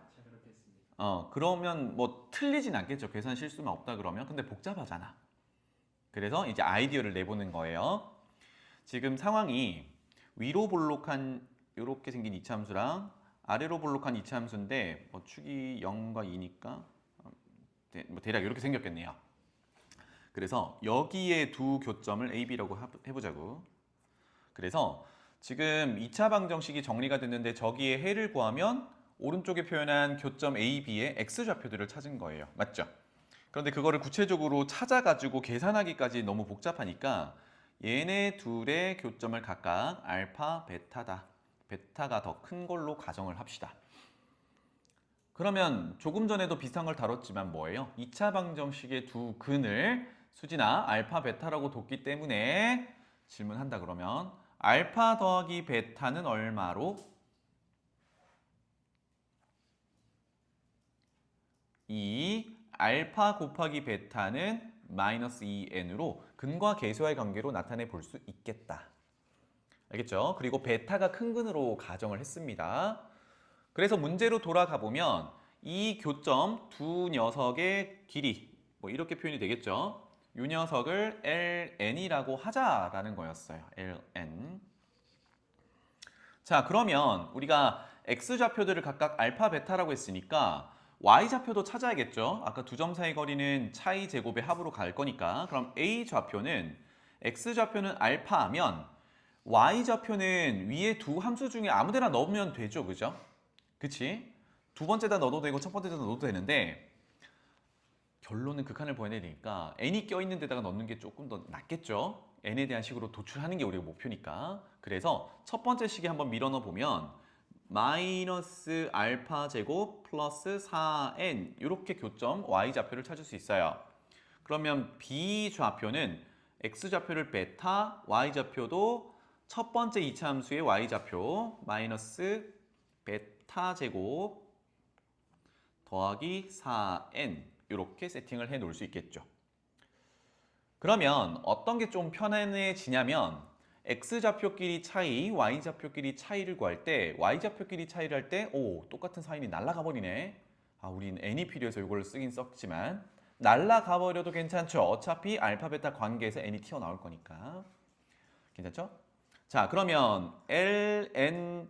그러면 뭐 틀리진 않겠죠. 계산 실수만 없다 그러면. 근데 복잡하잖아. 그래서 이제 아이디어를 내보는 거예요. 지금 상황이 위로 볼록한 이렇게 생긴 이차함수랑 아래로 볼록한 이차함수인데 뭐 축이 0과 2니까 뭐 대략 이렇게 생겼겠네요. 그래서 여기에 두 교점을 A, B라고 해보자고. 그래서 지금 2차 방정식이 정리가 됐는데 저기에 해를 구하면 오른쪽에 표현한 교점 A, B의 X좌표들을 찾은 거예요. 맞죠? 그런데 그거를 구체적으로 찾아가지고 계산하기까지 너무 복잡하니까 얘네 둘의 교점을 각각 알파, 베타다. 베타가 더 큰 걸로 가정을 합시다. 그러면 조금 전에도 비슷한 걸 다뤘지만 뭐예요? 2차 방정식의 두 근을 수지나 알파, 베타라고 뒀기 때문에 질문한다 그러면 알파 더하기 베타는 얼마로? 2 알파 곱하기 베타는 마이너스 2n으로 근과 계수와의 관계로 나타내 볼 수 있겠다. 알겠죠? 그리고 베타가 큰 근으로 가정을 했습니다. 그래서 문제로 돌아가 보면 이 교점 두 녀석의 길이 뭐 이렇게 표현이 되겠죠? 이 녀석을 ln이라고 하자라는 거였어요. ln. 자, 그러면 우리가 x좌표들을 각각 알파, 베타라고 했으니까 y좌표도 찾아야겠죠? 아까 두 점 사이 거리는 차이 제곱의 합으로 갈 거니까 그럼 a좌표는 x좌표는 알파하면 y좌표는 위에 두 함수 중에 아무 데나 넣으면 되죠, 그죠? 그치? 두 번째다 넣어도 되고 첫 번째다 넣어도 되는데 결론은 극한을 보여내야 되니까 n이 껴있는 데다가 넣는 게 조금 더 낫겠죠? n에 대한 식으로 도출하는 게 우리가 목표니까. 그래서 첫 번째 식에 한번 밀어 넣어 보면 마이너스 알파 제곱 플러스 4n 이렇게 교점 y좌표를 찾을 수 있어요. 그러면 b좌표는 x좌표를 베타, y좌표도 첫 번째 이차함수의 y좌표 마이너스 베타 제곱 더하기 4n 이렇게 세팅을 해 놓을 수 있겠죠. 그러면 어떤 게 좀 편안해지냐면 x좌표끼리 차이, y좌표끼리 차이를 구할 때 y좌표끼리 차이를 할 때 똑같은 사인이 날아가 버리네. 우린 n이 필요해서 이걸 쓰긴 썼지만 날아가 버려도 괜찮죠. 어차피 알파, 베타 관계에서 n이 튀어나올 거니까. 괜찮죠? 자, 그러면 ln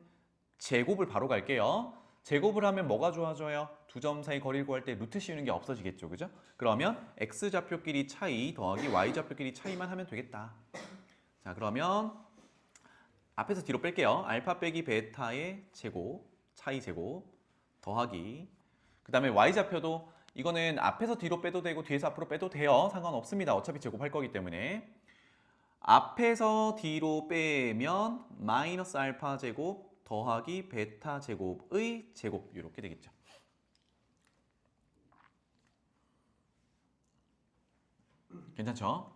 제곱을 바로 갈게요. 제곱을 하면 뭐가 좋아져요? 두 점 사이 거리를 구할 때 루트 씌우는 게 없어지겠죠, 그죠? 그러면 x좌표끼리 차이 더하기 y좌표끼리 차이만 하면 되겠다. 자, 그러면 앞에서 뒤로 뺄게요. 알파 빼기 베타의 제곱, 차이 제곱 더하기 그 다음에 y좌표도 이거는 앞에서 뒤로 빼도 되고 뒤에서 앞으로 빼도 돼요. 상관없습니다. 어차피 제곱할 거기 때문에 앞에서 뒤로 빼면 마이너스 알파 제곱 더하기 베타 제곱의 제곱 이렇게 되겠죠. 괜찮죠?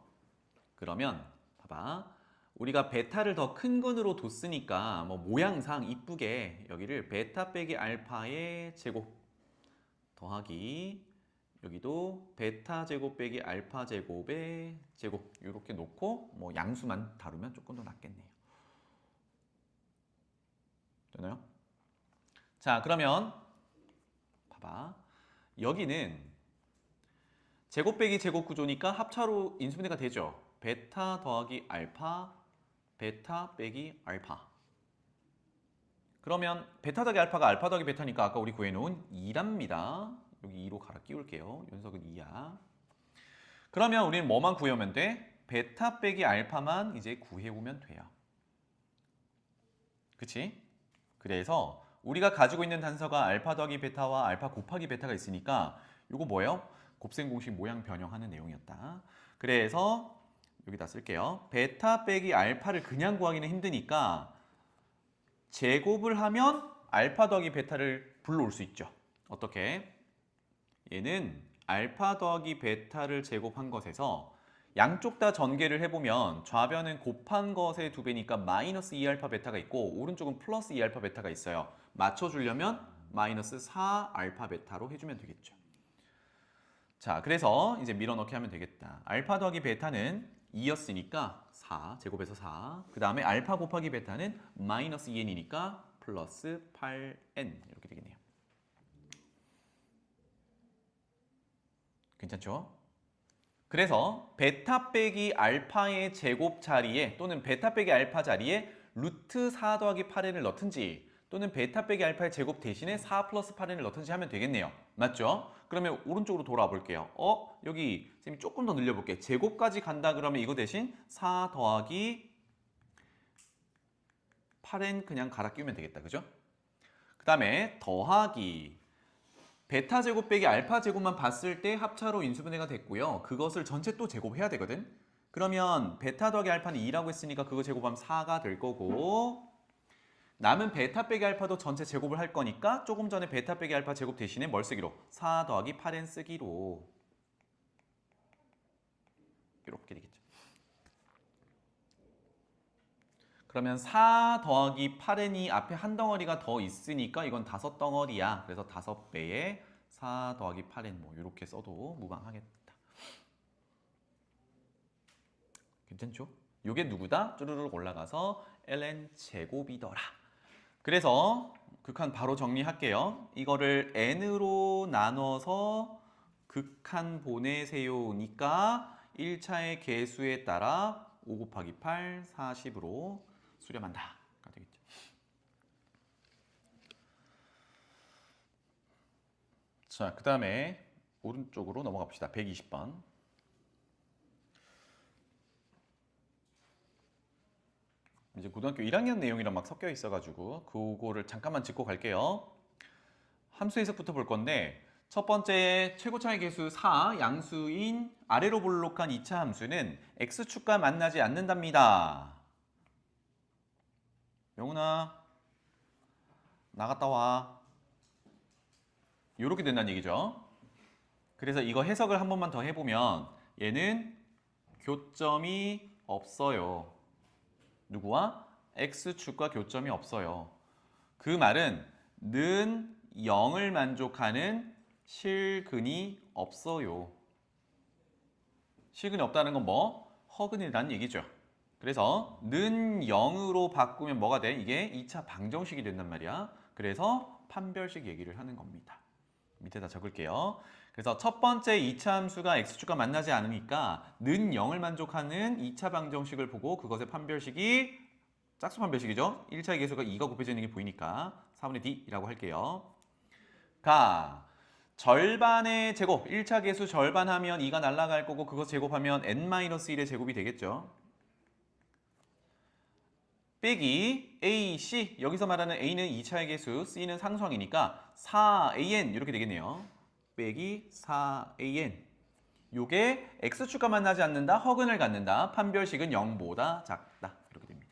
그러면 봐봐. 우리가 베타를 더 큰 근으로 뒀으니까 뭐 모양상 이쁘게 여기를 베타 빼기 알파의 제곱 더하기 여기도 베타 제곱 빼기 알파 제곱의 제곱 이렇게 놓고 뭐 양수만 다루면 조금 더 낫겠네요. 되나요? 자, 그러면 봐봐. 여기는 제곱 빼기 제곱 구조니까 합차로 인수분해가 되죠. 베타 더하기 알파, 베타 빼기 알파. 그러면 베타 더하기 알파가 알파 더하기 베타니까 아까 우리 구해놓은 2랍니다. 여기 2로 갈아 끼울게요. 연속은 2야. 그러면 우리는 뭐만 구해오면 돼? 베타 빼기 알파만 이제 구해오면 돼요. 그치? 그래서 우리가 가지고 있는 단서가 알파 더하기 베타와 알파 곱하기 베타가 있으니까 이거 뭐예요? 곱셈 공식 모양 변형하는 내용이었다. 그래서 여기다 쓸게요. 베타 빼기 알파를 그냥 구하기는 힘드니까 제곱을 하면 알파 더하기 베타를 불러올 수 있죠. 어떻게? 얘는 알파 더하기 베타를 제곱한 것에서 양쪽 다 전개를 해보면 좌변은 곱한 것의 2배니까 마이너스 2알파 베타가 있고 오른쪽은 플러스 2알파 베타가 있어요. 맞춰주려면 마이너스 4알파 베타로 해주면 되겠죠. 자, 그래서 이제 밀어넣기 하면 되겠다. 알파 더하기 베타는 2였으니까 4, 제곱해서 4. 그 다음에 알파 곱하기 베타는 마이너스 2n이니까 플러스 8n 이렇게 되겠네요. 괜찮죠? 그래서 베타 빼기 알파의 제곱 자리에 또는 베타 빼기 알파 자리에 루트 4 더하기 8n을 넣든지 또는 베타 빼기 알파의 제곱 대신에 4 플러스 8n을 넣든지 하면 되겠네요. 맞죠? 그러면 오른쪽으로 돌아와 볼게요. 여기 쌤이 조금 더 늘려볼게. 제곱까지 간다 그러면 이거 대신 4 더하기 8n 그냥 갈아 끼우면 되겠다. 그죠? 그 다음에 더하기 베타 제곱 빼기 알파 제곱만 봤을 때 합차로 인수분해가 됐고요. 그것을 전체 또 제곱해야 되거든. 그러면 베타 더하기 알파는 2라고 했으니까 그거 제곱하면 4가 될 거고 남은 베타 빼기 알파도 전체 제곱을 할 거니까 조금 전에 베타 빼기 알파 제곱 대신에 뭘 쓰기로? 4 더하기 8n 쓰기로 이렇게 되겠죠. 그러면 4 더하기 8n이 앞에 한 덩어리가 더 있으니까 이건 5덩어리야. 그래서 5배에 4 더하기 8n 뭐 이렇게 써도 무방하겠다. 괜찮죠? 이게 누구다? 쭈르륵 올라가서 ln 제곱이더라. 그래서 극한 바로 정리할게요. 이거를 n으로 나눠서 극한 보내세요니까 1차의 개수에 따라 5 곱하기 8, 40으로 수렴한다. 가 되겠죠. 자, 그 다음에 오른쪽으로 넘어가 봅시다. 120번. 이제 고등학교 1학년 내용이랑 막 섞여 있어가지고 그거를 잠깐만 짚고 갈게요. 함수 해석부터 볼 건데 첫 번째 최고차의 개수 4, 양수인 아래로 볼록한 2차 함수는 x축과 만나지 않는답니다. 영훈아 나갔다 와. 이렇게 된다는 얘기죠. 그래서 이거 해석을 한 번만 더 해보면 얘는 교점이 없어요. 누구와? x축과 교점이 없어요. 그 말은 는 0을 만족하는 실근이 없어요. 실근이 없다는 건 뭐? 허근이라는 얘기죠. 그래서 는 0으로 바꾸면 뭐가 돼? 이게 2차 방정식이 된단 말이야. 그래서 판별식 얘기를 하는 겁니다. 밑에다 적을게요. 그래서 첫 번째 2차 함수가 x축과 만나지 않으니까 는 0을 만족하는 2차 방정식을 보고 그것의 판별식이 짝수 판별식이죠. 1차의 개수가 2가 곱해져 있는 게 보이니까 4분의 d라고 할게요. 가 절반의 제곱, 1차 개수 절반하면 2가 날아갈 거고 그것 제곱하면 n-1의 제곱이 되겠죠. 빼기 a, c, 여기서 말하는 a는 2차의 개수, c는 상수항이니까 4an 이렇게 되겠네요. 빼기 4an. 요게 x축과 만나지 않는다, 허근을 갖는다, 판별식은 0보다 작다. 이렇게 됩니다.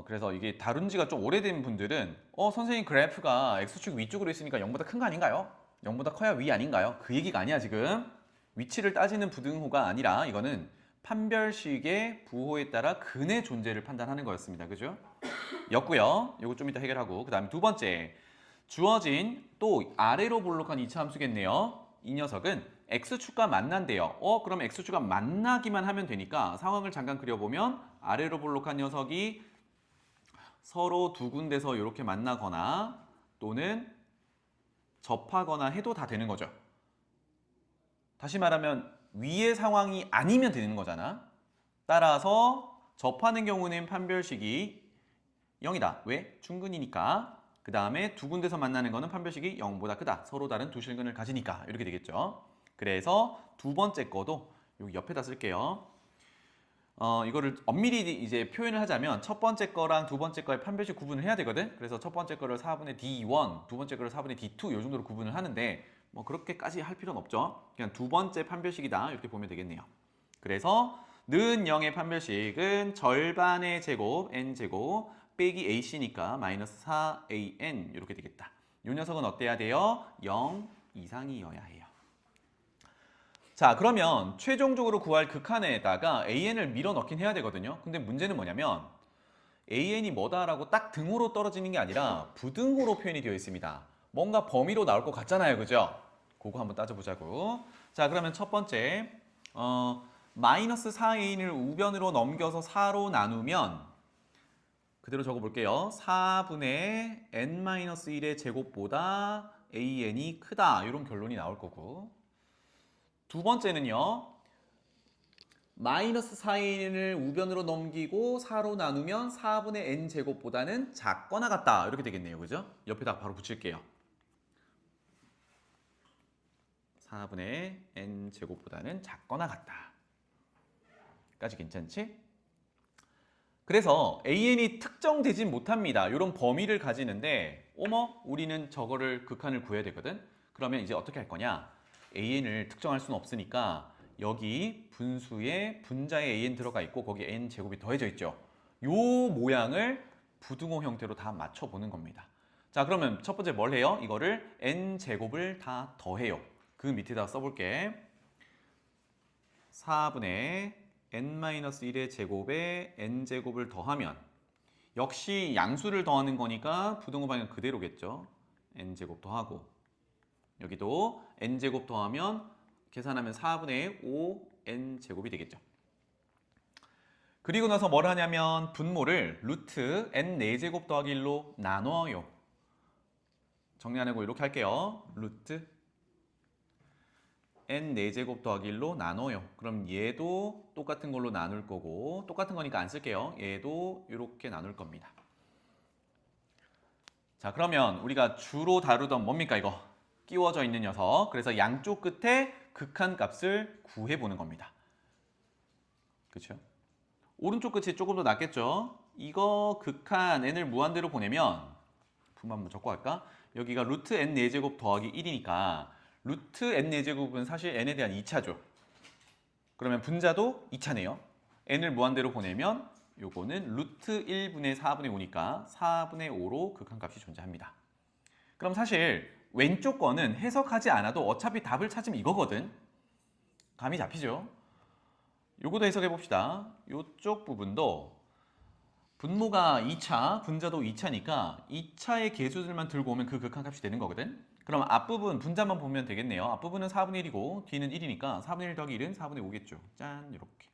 그래서 이게 다룬 지가 좀 오래된 분들은 선생님 그래프가 x축 위쪽으로 있으니까 0보다 큰 거 아닌가요? 0보다 커야 위 아닌가요? 그 얘기가 아니야 지금. 위치를 따지는 부등호가 아니라 이거는 판별식의 부호에 따라 근의 존재를 판단하는 거였습니다. 그죠? 였고요. 이거 좀 이따 해결하고 그 다음에 두 번째 주어진 또 아래로 볼록한 2차 함수겠네요. 이 녀석은 x축과 만난대요. 그럼 x축과 만나기만 하면 되니까 상황을 잠깐 그려보면 아래로 볼록한 녀석이 서로 두 군데서 이렇게 만나거나 또는 접하거나 해도 다 되는 거죠. 다시 말하면 위의 상황이 아니면 되는 거잖아. 따라서 접하는 경우는 판별식이 0이다. 왜? 충근이니까. 그 다음에 두 군데서 만나는 거는 판별식이 0보다 크다. 서로 다른 두 실근을 가지니까 이렇게 되겠죠. 그래서 두 번째 거도 여기 옆에다 쓸게요. 이거를 엄밀히 이제 표현을 하자면 첫 번째 거랑 두 번째 거의 판별식 구분을 해야 되거든. 그래서 첫 번째 거를 4분의 D1, 두 번째 거를 4분의 D2 이 정도로 구분을 하는데 뭐 그렇게까지 할 필요는 없죠. 그냥 두 번째 판별식이다 이렇게 보면 되겠네요. 그래서 는 0의 판별식은 절반의 제곱 n제곱 빼기 ac니까 마이너스 4an 이렇게 되겠다. 이 녀석은 어때야 돼요? 0 이상이어야 해요. 자, 그러면 최종적으로 구할 극한에다가 an을 밀어 넣긴 해야 되거든요. 근데 문제는 뭐냐면 an이 뭐다라고 딱 등호로 떨어지는 게 아니라 부등호로 표현이 되어 있습니다. 뭔가 범위로 나올 것 같잖아요. 그죠? 그거 한번 따져보자고. 자, 그러면 첫 번째 마이너스 4an을 우변으로 넘겨서 4로 나누면 그대로 적어볼게요. 4분의 n-1의 제곱보다 an이 크다. 이런 결론이 나올 거고. 두 번째는요. 마이너스 4n을 우변으로 넘기고 4로 나누면 4분의 n제곱보다는 작거나 같다. 이렇게 되겠네요. 그죠? 옆에다 바로 붙일게요. 4분의 n제곱보다는 작거나 같다. 까지 괜찮지? 그래서 an이 특정되진 못합니다. 이런 범위를 가지는데 어머 우리는 저거를 극한을 구해야 되거든. 그러면 이제 어떻게 할 거냐? an을 특정할 수는 없으니까 여기 분수에 분자에 an 들어가 있고 거기에 n 제곱이 더해져 있죠. 요 모양을 부등호 형태로 다 맞춰보는 겁니다. 자, 그러면 첫 번째 뭘 해요? 이거를 n 제곱을 다 더해요. 그 밑에다 써볼게. 4분의 n-1의 제곱에 n제곱을 더하면 역시 양수를 더하는 거니까 부등호 방향 그대로겠죠. n제곱 더하고 여기도 n제곱 더하면 계산하면 4분의 5 n제곱이 되겠죠. 그리고 나서 뭘 하냐면 분모를 루트 n 4제곱 더하기 1로 나눠요. 정리 안 하고 이렇게 할게요. 루트 n 4제곱 더하기 1로 나눠요. 그럼 얘도 똑같은 걸로 나눌 거고 똑같은 거니까 안 쓸게요. 얘도 이렇게 나눌 겁니다. 자, 그러면 우리가 주로 다루던 뭡니까 이거? 끼워져 있는 녀석. 그래서 양쪽 끝에 극한값을 구해보는 겁니다. 그렇죠? 오른쪽 끝이 조금 더 낫겠죠? 이거 극한 n을 무한대로 보내면 분모 한번 적고 할까? 여기가 루트 n 4제곱 더하기 1이니까 루트 n 4제곱은 사실 n에 대한 2차죠. 그러면 분자도 2차네요. n을 무한대로 보내면 요거는 루트 1분의 4분의 5니까 4분의 5로 극한값이 존재합니다. 그럼 사실 왼쪽 거는 해석하지 않아도 어차피 답을 찾으면 이거거든. 감이 잡히죠? 요거도 해석해 봅시다. 요쪽 부분도 분모가 2차, 분자도 2차니까 2차의 개수들만 들고 오면 그 극한값이 되는 거거든. 그럼 앞부분 분자만 보면 되겠네요. 앞부분은 4분의 1이고 뒤는 1이니까 4분의 1 더하기 1은 4분의 5겠죠. 짠, 이렇게.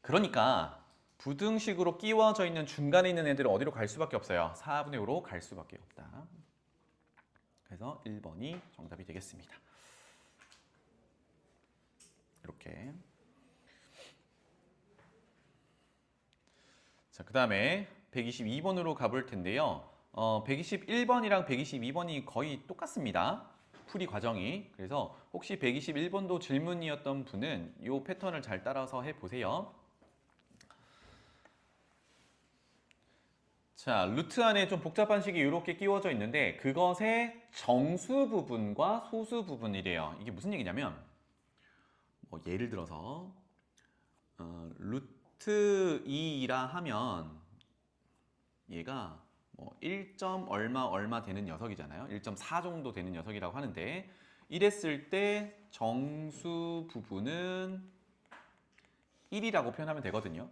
그러니까 부등식으로 끼워져 있는 중간에 있는 애들은 어디로 갈 수밖에 없어요. 4분의 5로 갈 수밖에 없다. 그래서 1번이 정답이 되겠습니다. 이렇게. 자, 그 다음에 122번으로 가볼 텐데요. 121번이랑 122번이 거의 똑같습니다. 풀이 과정이. 그래서 혹시 121번도 질문이었던 분은 이 패턴을 잘 따라서 해보세요. 자, 루트 안에 좀 복잡한 식이 이렇게 끼워져 있는데 그것의 정수 부분과 소수 부분이래요. 이게 무슨 얘기냐면 뭐 예를 들어서 루트 2라 하면 얘가 뭐 1. 얼마 얼마 되는 녀석이잖아요. 1.4 정도 되는 녀석이라고 하는데 이랬을 때 정수 부분은 1이라고 표현하면 되거든요.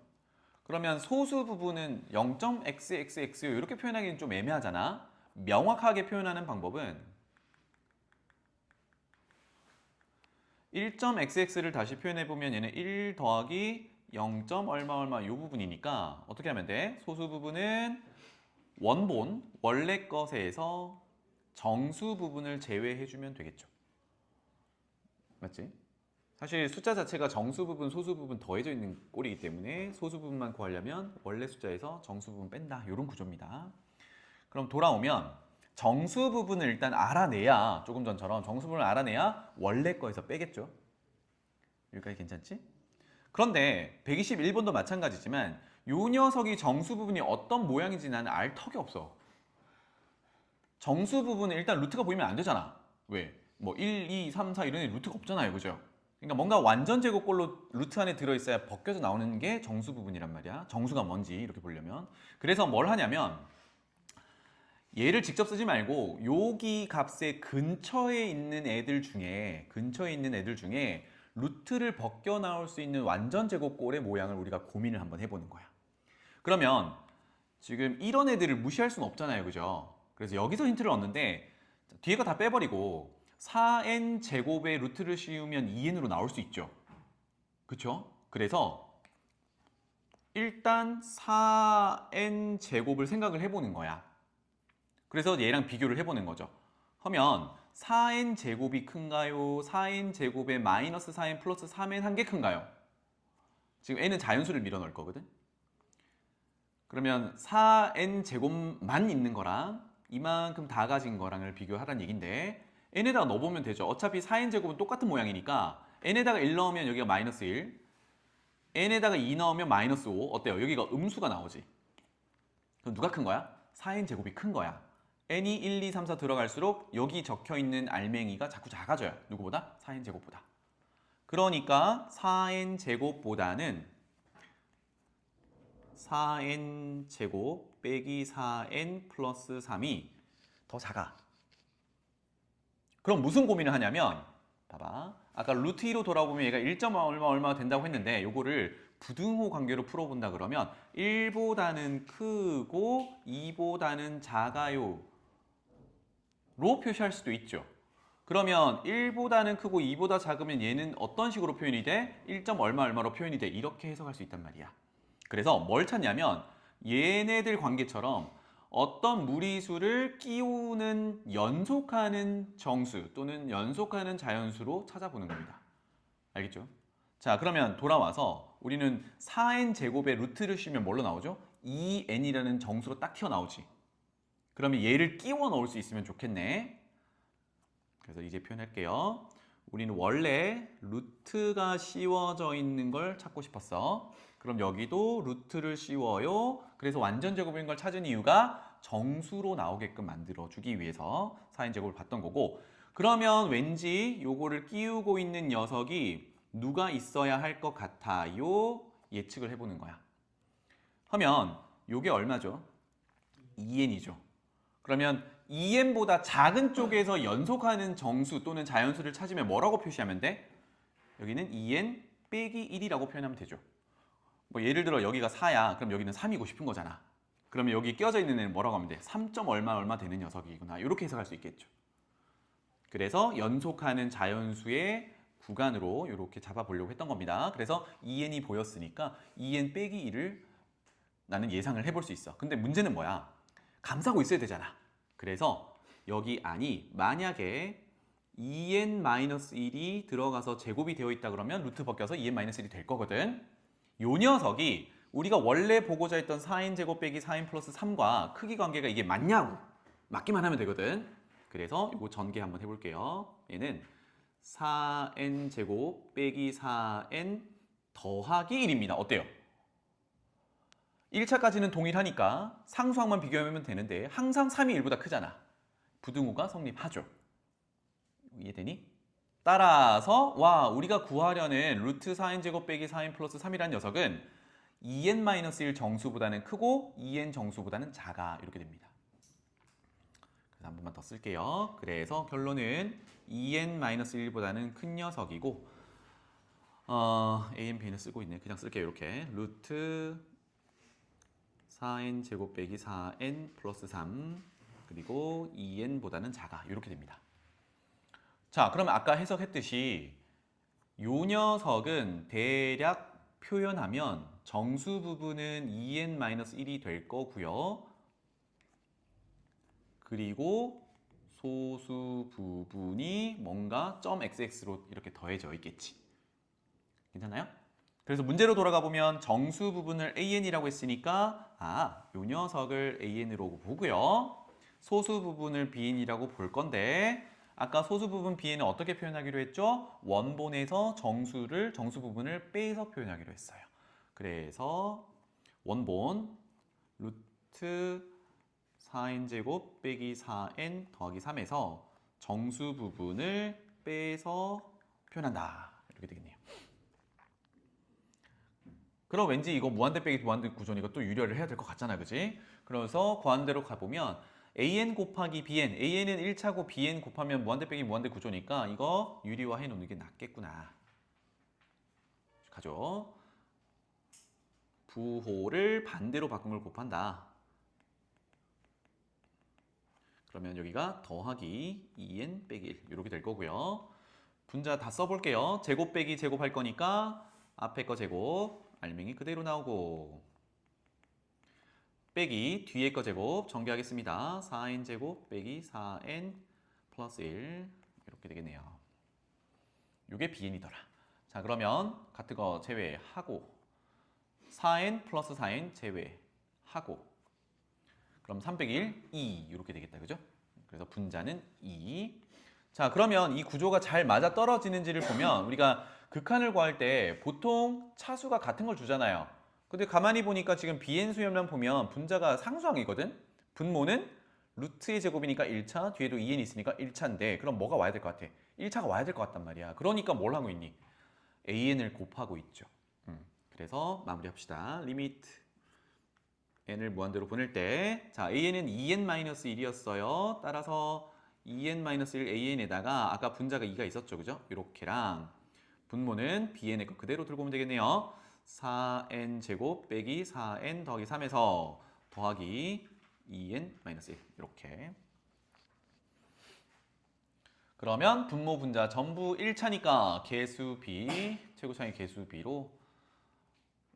그러면 소수 부분은 0.xxx 이렇게 표현하기는 좀 애매하잖아. 명확하게 표현하는 방법은 1.xx를 다시 표현해보면 얘는 1 더하기 0. 얼마 얼마 이 부분이니까 어떻게 하면 돼? 소수 부분은 원본, 원래 것에서 정수 부분을 제외해주면 되겠죠. 맞지? 사실 숫자 자체가 정수 부분, 소수 부분 더해져 있는 꼴이기 때문에 소수 부분만 구하려면 원래 숫자에서 정수 부분 뺀다. 이런 구조입니다. 그럼 돌아오면 정수 부분을 일단 알아내야 조금 전처럼 정수 부분을 알아내야 원래 거에서 빼겠죠. 여기까지 괜찮지? 그런데 121번도 마찬가지지만 요 녀석이 정수 부분이 어떤 모양인지 나는 알 턱이 없어. 정수 부분은 일단 루트가 보이면 안 되잖아. 왜? 뭐 1, 2, 3, 4 이런 애 루트가 없잖아요. 그죠? 그러니까 뭔가 완전 제곱꼴로 루트 안에 들어있어야 벗겨져 나오는 게 정수 부분이란 말이야. 정수가 뭔지 이렇게 보려면. 그래서 뭘 하냐면 얘를 직접 쓰지 말고 여기 값의 근처에 있는 애들 중에 루트를 벗겨 나올 수 있는 완전 제곱꼴의 모양을 우리가 고민을 한번 해보는 거야. 그러면 지금 이런 애들을 무시할 수는 없잖아요. 그죠? 그래서 여기서 힌트를 얻는데 뒤에 거 다 빼버리고 4n 제곱의 루트를 씌우면 2n으로 나올 수 있죠. 그쵸? 그래서 일단 4n 제곱을 생각을 해보는 거야. 그래서 얘랑 비교를 해보는 거죠. 하면 4n 제곱이 큰가요? 4n 제곱에 마이너스 4n 플러스 3n 한 게 큰가요? 지금 n은 자연수를 밀어 넣을 거거든. 그러면 4n 제곱만 있는 거랑 이만큼 다 가진 거랑을 비교하라는 얘긴데 n에다가 넣어보면 되죠. 어차피 4n 제곱은 똑같은 모양이니까 n에다가 1 넣으면 여기가 마이너스 1, n에다가 2 넣으면 마이너스 5. 어때요? 여기가 음수가 나오지. 그럼 누가 큰 거야? 4n 제곱이 큰 거야. n이 1, 2, 3, 4 들어갈수록 여기 적혀있는 알맹이가 자꾸 작아져요. 누구보다? 4n 제곱보다. 그러니까 4n 제곱보다는 4n 제곱 빼기 4n 플러스 3이 더 작아. 그럼 무슨 고민을 하냐면 봐봐. 아까 루트 2로 돌아보면 얘가 1. 얼마 된다고 했는데 요거를 부등호 관계로 풀어본다 그러면 1보다는 크고 2보다는 작아요 로 표시할 수도 있죠. 그러면 1보다는 크고 2보다 작으면 얘는 어떤 식으로 표현이 돼? 1. 얼마로 표현이 돼. 이렇게 해석할 수 있단 말이야. 그래서 뭘 찾냐면 얘네들 관계처럼 어떤 무리수를 끼우는 연속하는 정수 또는 연속하는 자연수로 찾아보는 겁니다. 알겠죠? 자, 그러면 돌아와서 우리는 4n 제곱의 루트를 씌우면 뭘로 나오죠? 2n이라는 정수로 딱 튀어나오지. 그러면 얘를 끼워 넣을 수 있으면 좋겠네. 그래서 이제 표현할게요. 우리는 원래 루트가 씌워져 있는 걸 찾고 싶었어. 그럼 여기도 루트를 씌워요. 그래서 완전 제곱인 걸 찾은 이유가 정수로 나오게끔 만들어주기 위해서 4n 제곱을 봤던 거고, 그러면 왠지 요거를 끼우고 있는 녀석이 누가 있어야 할 것 같아요? 예측을 해보는 거야. 하면 요게 얼마죠? 2n이죠. 그러면 2n보다 작은 쪽에서 연속하는 정수 또는 자연수를 찾으면 뭐라고 표시하면 돼? 여기는 2n 빼기 1이라고 표현하면 되죠. 뭐 예를 들어 여기가 4야. 그럼 여기는 3이고 싶은 거잖아. 그러면 여기 껴져 있는 애는 뭐라고 하면 돼? 3. 얼마 되는 녀석이구나. 이렇게 해석할 수 있겠죠. 그래서 연속하는 자연수의 구간으로 이렇게 잡아보려고 했던 겁니다. 그래서 2n이 보였으니까 2n 빼기 1을 나는 예상을 해볼 수 있어. 근데 문제는 뭐야? 감싸고 있어야 되잖아. 그래서 여기 안이 만약에 2n-1이 들어가서 제곱이 되어 있다 그러면 루트 벗겨서 2n-1이 될 거거든. 요 녀석이 우리가 원래 보고자 했던 4n 제곱 빼기 4n 플러스 3과 크기 관계가 이게 맞냐고 맞기만 하면 되거든. 그래서 이거 전개 한번 해볼게요. 얘는 4n 제곱 빼기 4n 더하기 1입니다. 어때요? 1차까지는 동일하니까 상수항만 비교하면 되는데 항상 3이 1보다 크잖아. 부등호가 성립하죠. 이해되니? 따라서 와 우리가 구하려는 루트 4n 제곱 빼기 4n 플러스 3이라는 녀석은 2n-1 정수보다는 크고 2n 정수보다는 작아. 이렇게 됩니다. 그래서 한 번만 더 쓸게요. 그래서 결론은 2n-1보다는 큰 녀석이고 a, b는 쓰고 있네. 그냥 쓸게요. 이렇게 루트 4n 제곱 빼기 4n 플러스 3 그리고 2n보다는 작아. 이렇게 됩니다. 자, 그러면 아까 해석했듯이 요 녀석은 대략 표현하면 정수 부분은 2n-1이 될 거고요. 그리고 소수 부분이 뭔가 .xx로 이렇게 더해져 있겠지. 괜찮아요? 그래서 문제로 돌아가 보면 정수 부분을 an이라고 했으니까 요 녀석을 an으로 보고요. 소수 부분을 bn이라고 볼 건데 아까 소수 부분 bn은 어떻게 표현하기로 했죠? 원본에서 정수 부분을 빼서 표현하기로 했어요. 그래서 원본 루트 4n제곱 빼기 4n 더하기 3에서 정수 부분을 빼서 표현한다. 이렇게 되겠네요. 그럼 왠지 이거 무한대 빼기 무한대 구조니까 또 유려를 해야 될 것 같잖아, 그지? 그래서 고한대로 가보면 an 곱하기 bn, an은 1차고 bn 곱하면 무한대 빼기 무한대 구조니까 이거 유리화 해놓는 게 낫겠구나. 가죠. 부호를 반대로 바꾼 걸 곱한다. 그러면 여기가 더하기 2n 빼기 1 이렇게 될 거고요. 분자 다 써볼게요. 제곱 빼기 제곱 할 거니까 앞에 거 제곱 알맹이 그대로 나오고 빼기 뒤에 거 제곱 전개하겠습니다. 4n 제곱 빼기 4n 플러스 1 이렇게 되겠네요. 이게 bn이더라. 자, 그러면 같은 거 제외하고 4n 플러스 4n 제외하고 그럼 301, 2 이렇게 되겠다. 그죠? 그래서 분자는 2. 자, 그러면 이 구조가 잘 맞아 떨어지는지를 보면 우리가 극한을 구할 때 보통 차수가 같은 걸 주잖아요. 근데 가만히 보니까 지금 bn 수열만 보면 분자가 상수항이거든. 분모는 루트의 제곱이니까 1차, 뒤에도 2n 있으니까 1차인데 그럼 뭐가 와야 될 것 같아? 1차가 와야 될 것 같단 말이야. 그러니까 뭘 하고 있니? an을 곱하고 있죠. 그래서 마무리합시다. 리미트 n을 무한대로 보낼 때, 자, an은 2n-1이었어요. 따라서 2n-1 an에다가 아까 분자가 2가 있었죠, 그죠? 이렇게랑 분모는 bn의 거 그대로 들고 오면 되겠네요. 4n 제곱 빼기 4n 더하기 3에서 더하기 2n-1 이렇게. 그러면 분모 분자 전부 1차니까 개수 b, 최고차의 개수 b로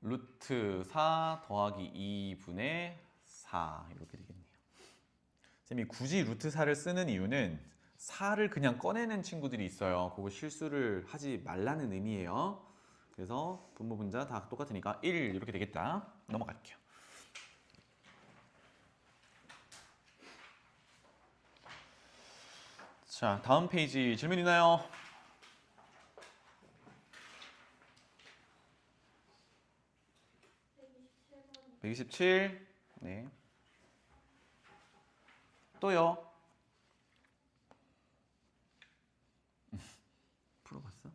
루트 4 더하기 2분의 4 이렇게 되겠네요. 쌤이 굳이 루트 4를 쓰는 이유는 4를 그냥 꺼내는 친구들이 있어요. 그거 실수를 하지 말라는 의미예요. 그래서 분모 분자 다 똑같으니까 1 이렇게 되겠다. 넘어갈게요. 자, 다음 페이지 질문 있나요? 127. 네. 또요. 풀어봤어?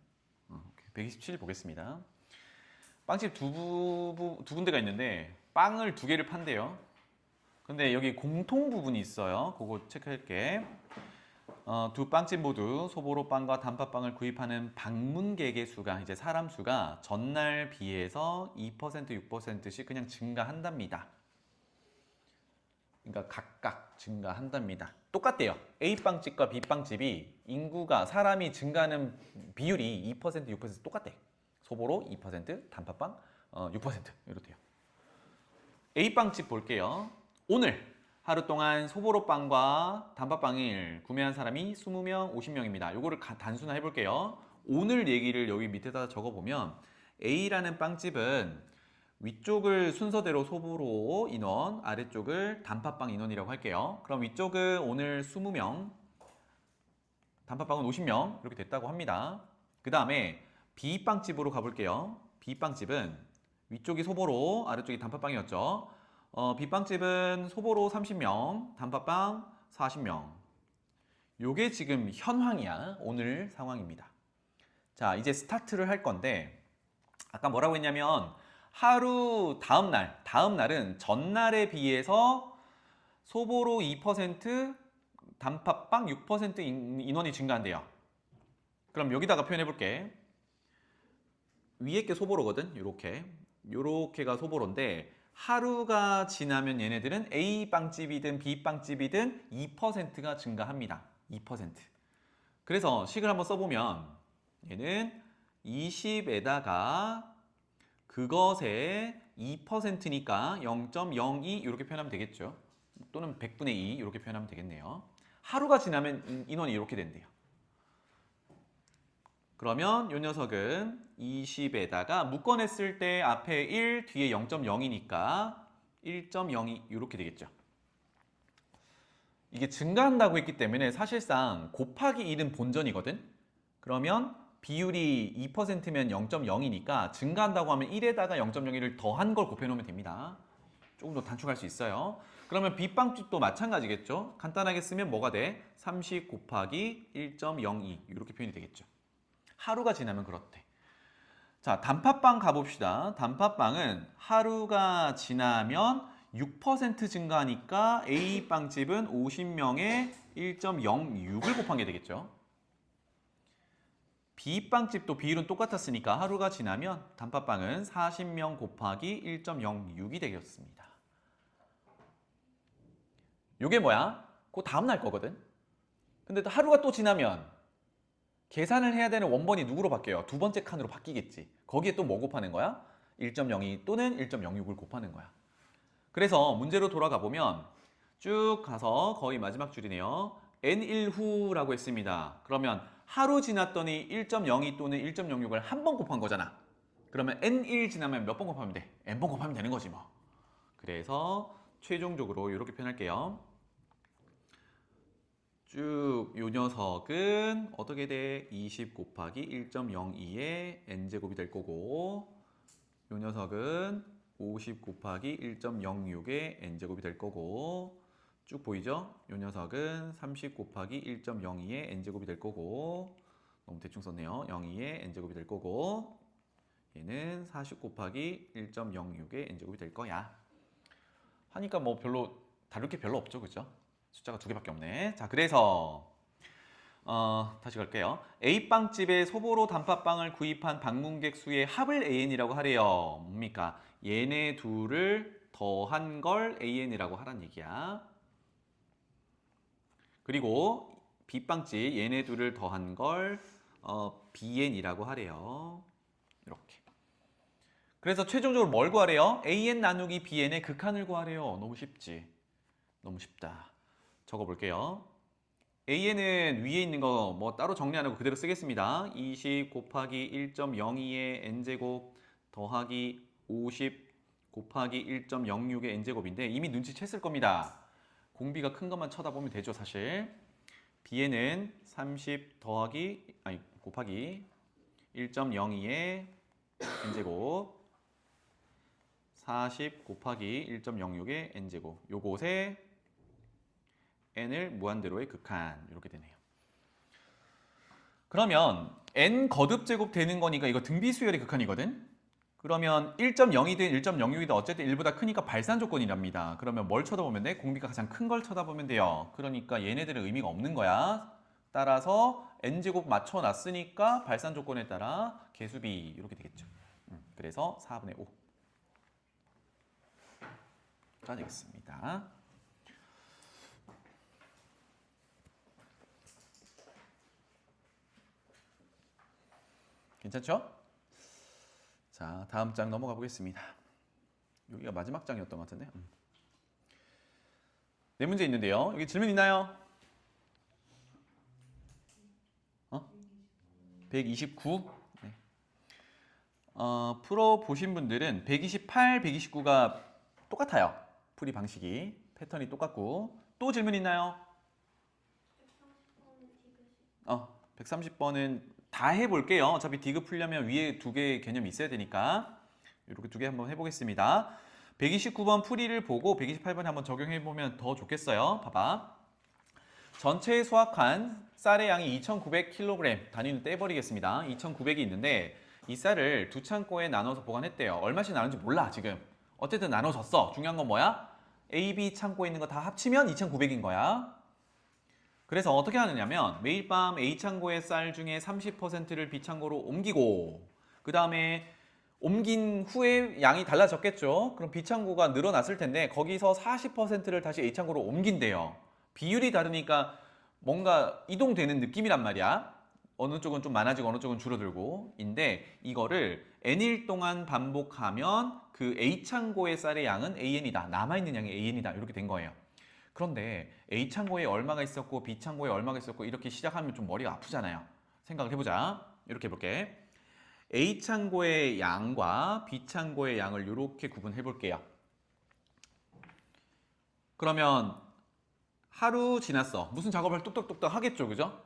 오케이. 127 보겠습니다. 빵집 두 군데가 있는데 빵을 두 개를 판대요. 근데 여기 공통 부분이 있어요. 그거 체크할게. 두 빵집 모두 소보로 빵과 단팥빵을 구입하는 방문객의 수가, 이제 사람 수가 전날 비해서 2%, 6%씩 그냥 증가한답니다. 그러니까 각각 증가한답니다. 똑같대요. A빵집과 B빵집이 인구가, 사람이 증가하는 비율이 2%, 6% 똑같대. 소보로 2%, 단팥빵 6% 이렇대요. A빵집 볼게요. 오늘 하루 동안 소보로빵과 단팥빵을 구매한 사람이 20명, 50명입니다. 요거를 단순화 해볼게요. 오늘 얘기를 여기 밑에다 적어보면 A라는 빵집은 위쪽을 순서대로 소보로 인원, 아래쪽을 단팥빵 인원이라고 할게요. 그럼 위쪽은 오늘 20명, 단팥빵은 50명 이렇게 됐다고 합니다. 그 다음에 B빵집으로 가볼게요. B빵집은 위쪽이 소보로, 아래쪽이 단팥빵이었죠. B빵집은 소보로 30명, 단팥빵 40명. 요게 지금 현황이야. 오늘 상황입니다. 자, 이제 스타트를 할 건데 아까 뭐라고 했냐면 하루 다음날은 전날에 비해서 소보로 2%, 단팥빵 6% 인원이 증가한대요. 그럼 여기다가 표현해 볼게. 위에 게 소보로거든. 요렇게가 소보로인데 하루가 지나면 얘네들은 A빵집이든 B빵집이든 2%가 증가합니다. 2%. 그래서 식을 한번 써보면 얘는 20에다가 그것의 2%니까 0.02 이렇게 표현하면 되겠죠. 또는 100분의 2 이렇게 표현하면 되겠네요. 하루가 지나면 인원이 이렇게 된대요. 그러면 이 녀석은 20에다가 묶어냈을 때 앞에 1, 뒤에 0.0이니까 1.02 이렇게 되겠죠. 이게 증가한다고 했기 때문에 사실상 곱하기 1은 본전이거든. 그러면 비율이 2%면 0.0이니까 증가한다고 하면 1에다가 0.01을 더한 걸 곱해놓으면 됩니다. 조금 더 단축할 수 있어요. 그러면 빗방집도 마찬가지겠죠. 간단하게 쓰면 뭐가 돼? 30 곱하기 1.02 이렇게 표현이 되겠죠. 하루가 지나면 그렇대. 자, 단팥빵 가봅시다. 단팥빵은 하루가 지나면 6% 증가하니까 A빵집은 50명에 1.06을 곱한 게 되겠죠. B빵집도 비율은 똑같았으니까 하루가 지나면 단팥빵은 40명 곱하기 1.06이 되겠습니다. 요게 뭐야? 그 다음날 거거든. 근데 또 하루가 또 지나면 계산을 해야 되는 원본이 누구로 바뀌어요? 두 번째 칸으로 바뀌겠지. 거기에 또 뭐 곱하는 거야? 1.02 또는 1.06을 곱하는 거야. 그래서 문제로 돌아가 보면 쭉 가서 거의 마지막 줄이네요. N1 후라고 했습니다. 그러면 하루 지났더니 1.02 또는 1.06을 한 번 곱한 거잖아. 그러면 N1 지나면 몇 번 곱하면 돼? N번 곱하면 되는 거지 뭐. 그래서 최종적으로 이렇게 표현할게요. 쭉 요 녀석은 어떻게 돼? 20 곱하기 1.02의 n제곱이 될 거고 요 녀석은 50 곱하기 1.06의 n제곱이 될 거고 쭉 보이죠? 요 녀석은 30 곱하기 1.02의 n제곱이 될 거고 너무 대충 썼네요. 02의 n제곱이 될 거고 얘는 40 곱하기 1.06의 n제곱이 될 거야. 하니까 뭐 별로 다룰 게 별로 없죠. 그죠? 숫자가 두 개밖에 없네. 자, 그래서 다시 갈게요. A빵집에 소보로 단팥빵을 구입한 방문객 수의 합을 AN이라고 하래요. 뭡니까? 얘네 둘을 더한 걸 AN이라고 하란 얘기야. 그리고 B빵집 얘네 둘을 더한 걸 BN이라고 하래요. 이렇게. 그래서 최종적으로 뭘 구하래요? AN 나누기 BN의 극한을 구하래요. 너무 쉽지? 너무 쉽다. 적어볼게요. AN은 위에 있는 거 뭐 따로 정리 안 하고 그대로 쓰겠습니다. 20 곱하기 1.02의 n제곱 더하기 50 곱하기 1.06의 n제곱인데 이미 눈치챘을 겁니다. 공비가 큰 것만 쳐다보면 되죠, 사실. B에는 30 곱하기 1.02의 n제곱 40 곱하기 1.06의 n제곱 요곳에 n을 무한대로의 극한 이렇게 되네요. 그러면 n 거듭 제곱 되는 거니까 이거 등비수열의 극한이거든. 그러면 1.02든 1.06이든 어쨌든 1보다 크니까 발산 조건이랍니다. 그러면 뭘 쳐다보면 돼? 공비가 가장 큰 걸 쳐다보면 돼요. 그러니까 얘네들은 의미가 없는 거야. 따라서 n제곱 맞춰놨으니까 발산 조건에 따라 개수비 이렇게 되겠죠. 그래서 4분의 5가 되겠습니다. 괜찮죠? 자, 다음 장 넘어가 보겠습니다. 여기가 마지막 장이었던 것 같은데. 네 문제 있는데요. 여기 질문 있나요? 129. 네. 풀어 보신 분들은 128, 129가 똑같아요. 풀이 방식이 패턴이 똑같고 또 질문 있나요? 130번은 다 해볼게요. 어차피 디귿 풀려면 위에 두 개의 개념이 있어야 되니까 이렇게 두 개 한번 해보겠습니다. 129번 풀이를 보고 128번에 한번 적용해보면 더 좋겠어요. 봐봐. 전체 수확한 쌀의 양이 2,900kg 단위는 떼버리겠습니다. 2,900이 있는데 이 쌀을 두 창고에 나눠서 보관했대요. 얼마씩 나눈지 몰라 지금. 어쨌든 나눠졌어. 중요한 건 뭐야? A, B 창고에 있는 거 다 합치면 2,900인 거야. 그래서 어떻게 하느냐면 매일 밤 A 창고의 쌀 중에 30%를 B 창고로 옮기고 그 다음에 옮긴 후에 양이 달라졌겠죠. 그럼 B 창고가 늘어났을 텐데 거기서 40%를 다시 A 창고로 옮긴대요. 비율이 다르니까 뭔가 이동되는 느낌이란 말이야. 어느 쪽은 좀 많아지고 어느 쪽은 줄어들고 인데 이거를 n일 동안 반복하면 그 A 창고의 쌀의 양은 AN이다. 남아있는 양이 AN이다. 이렇게 된 거예요. 그런데 A 창고에 얼마가 있었고 B 창고에 얼마가 있었고 이렇게 시작하면 좀 머리가 아프잖아요. 생각을 해보자. 이렇게 해볼게. A 창고의 양과 B 창고의 양을 이렇게 구분해 볼게요. 그러면 하루 지났어. 무슨 작업을 뚝딱뚝딱 하겠죠, 그죠?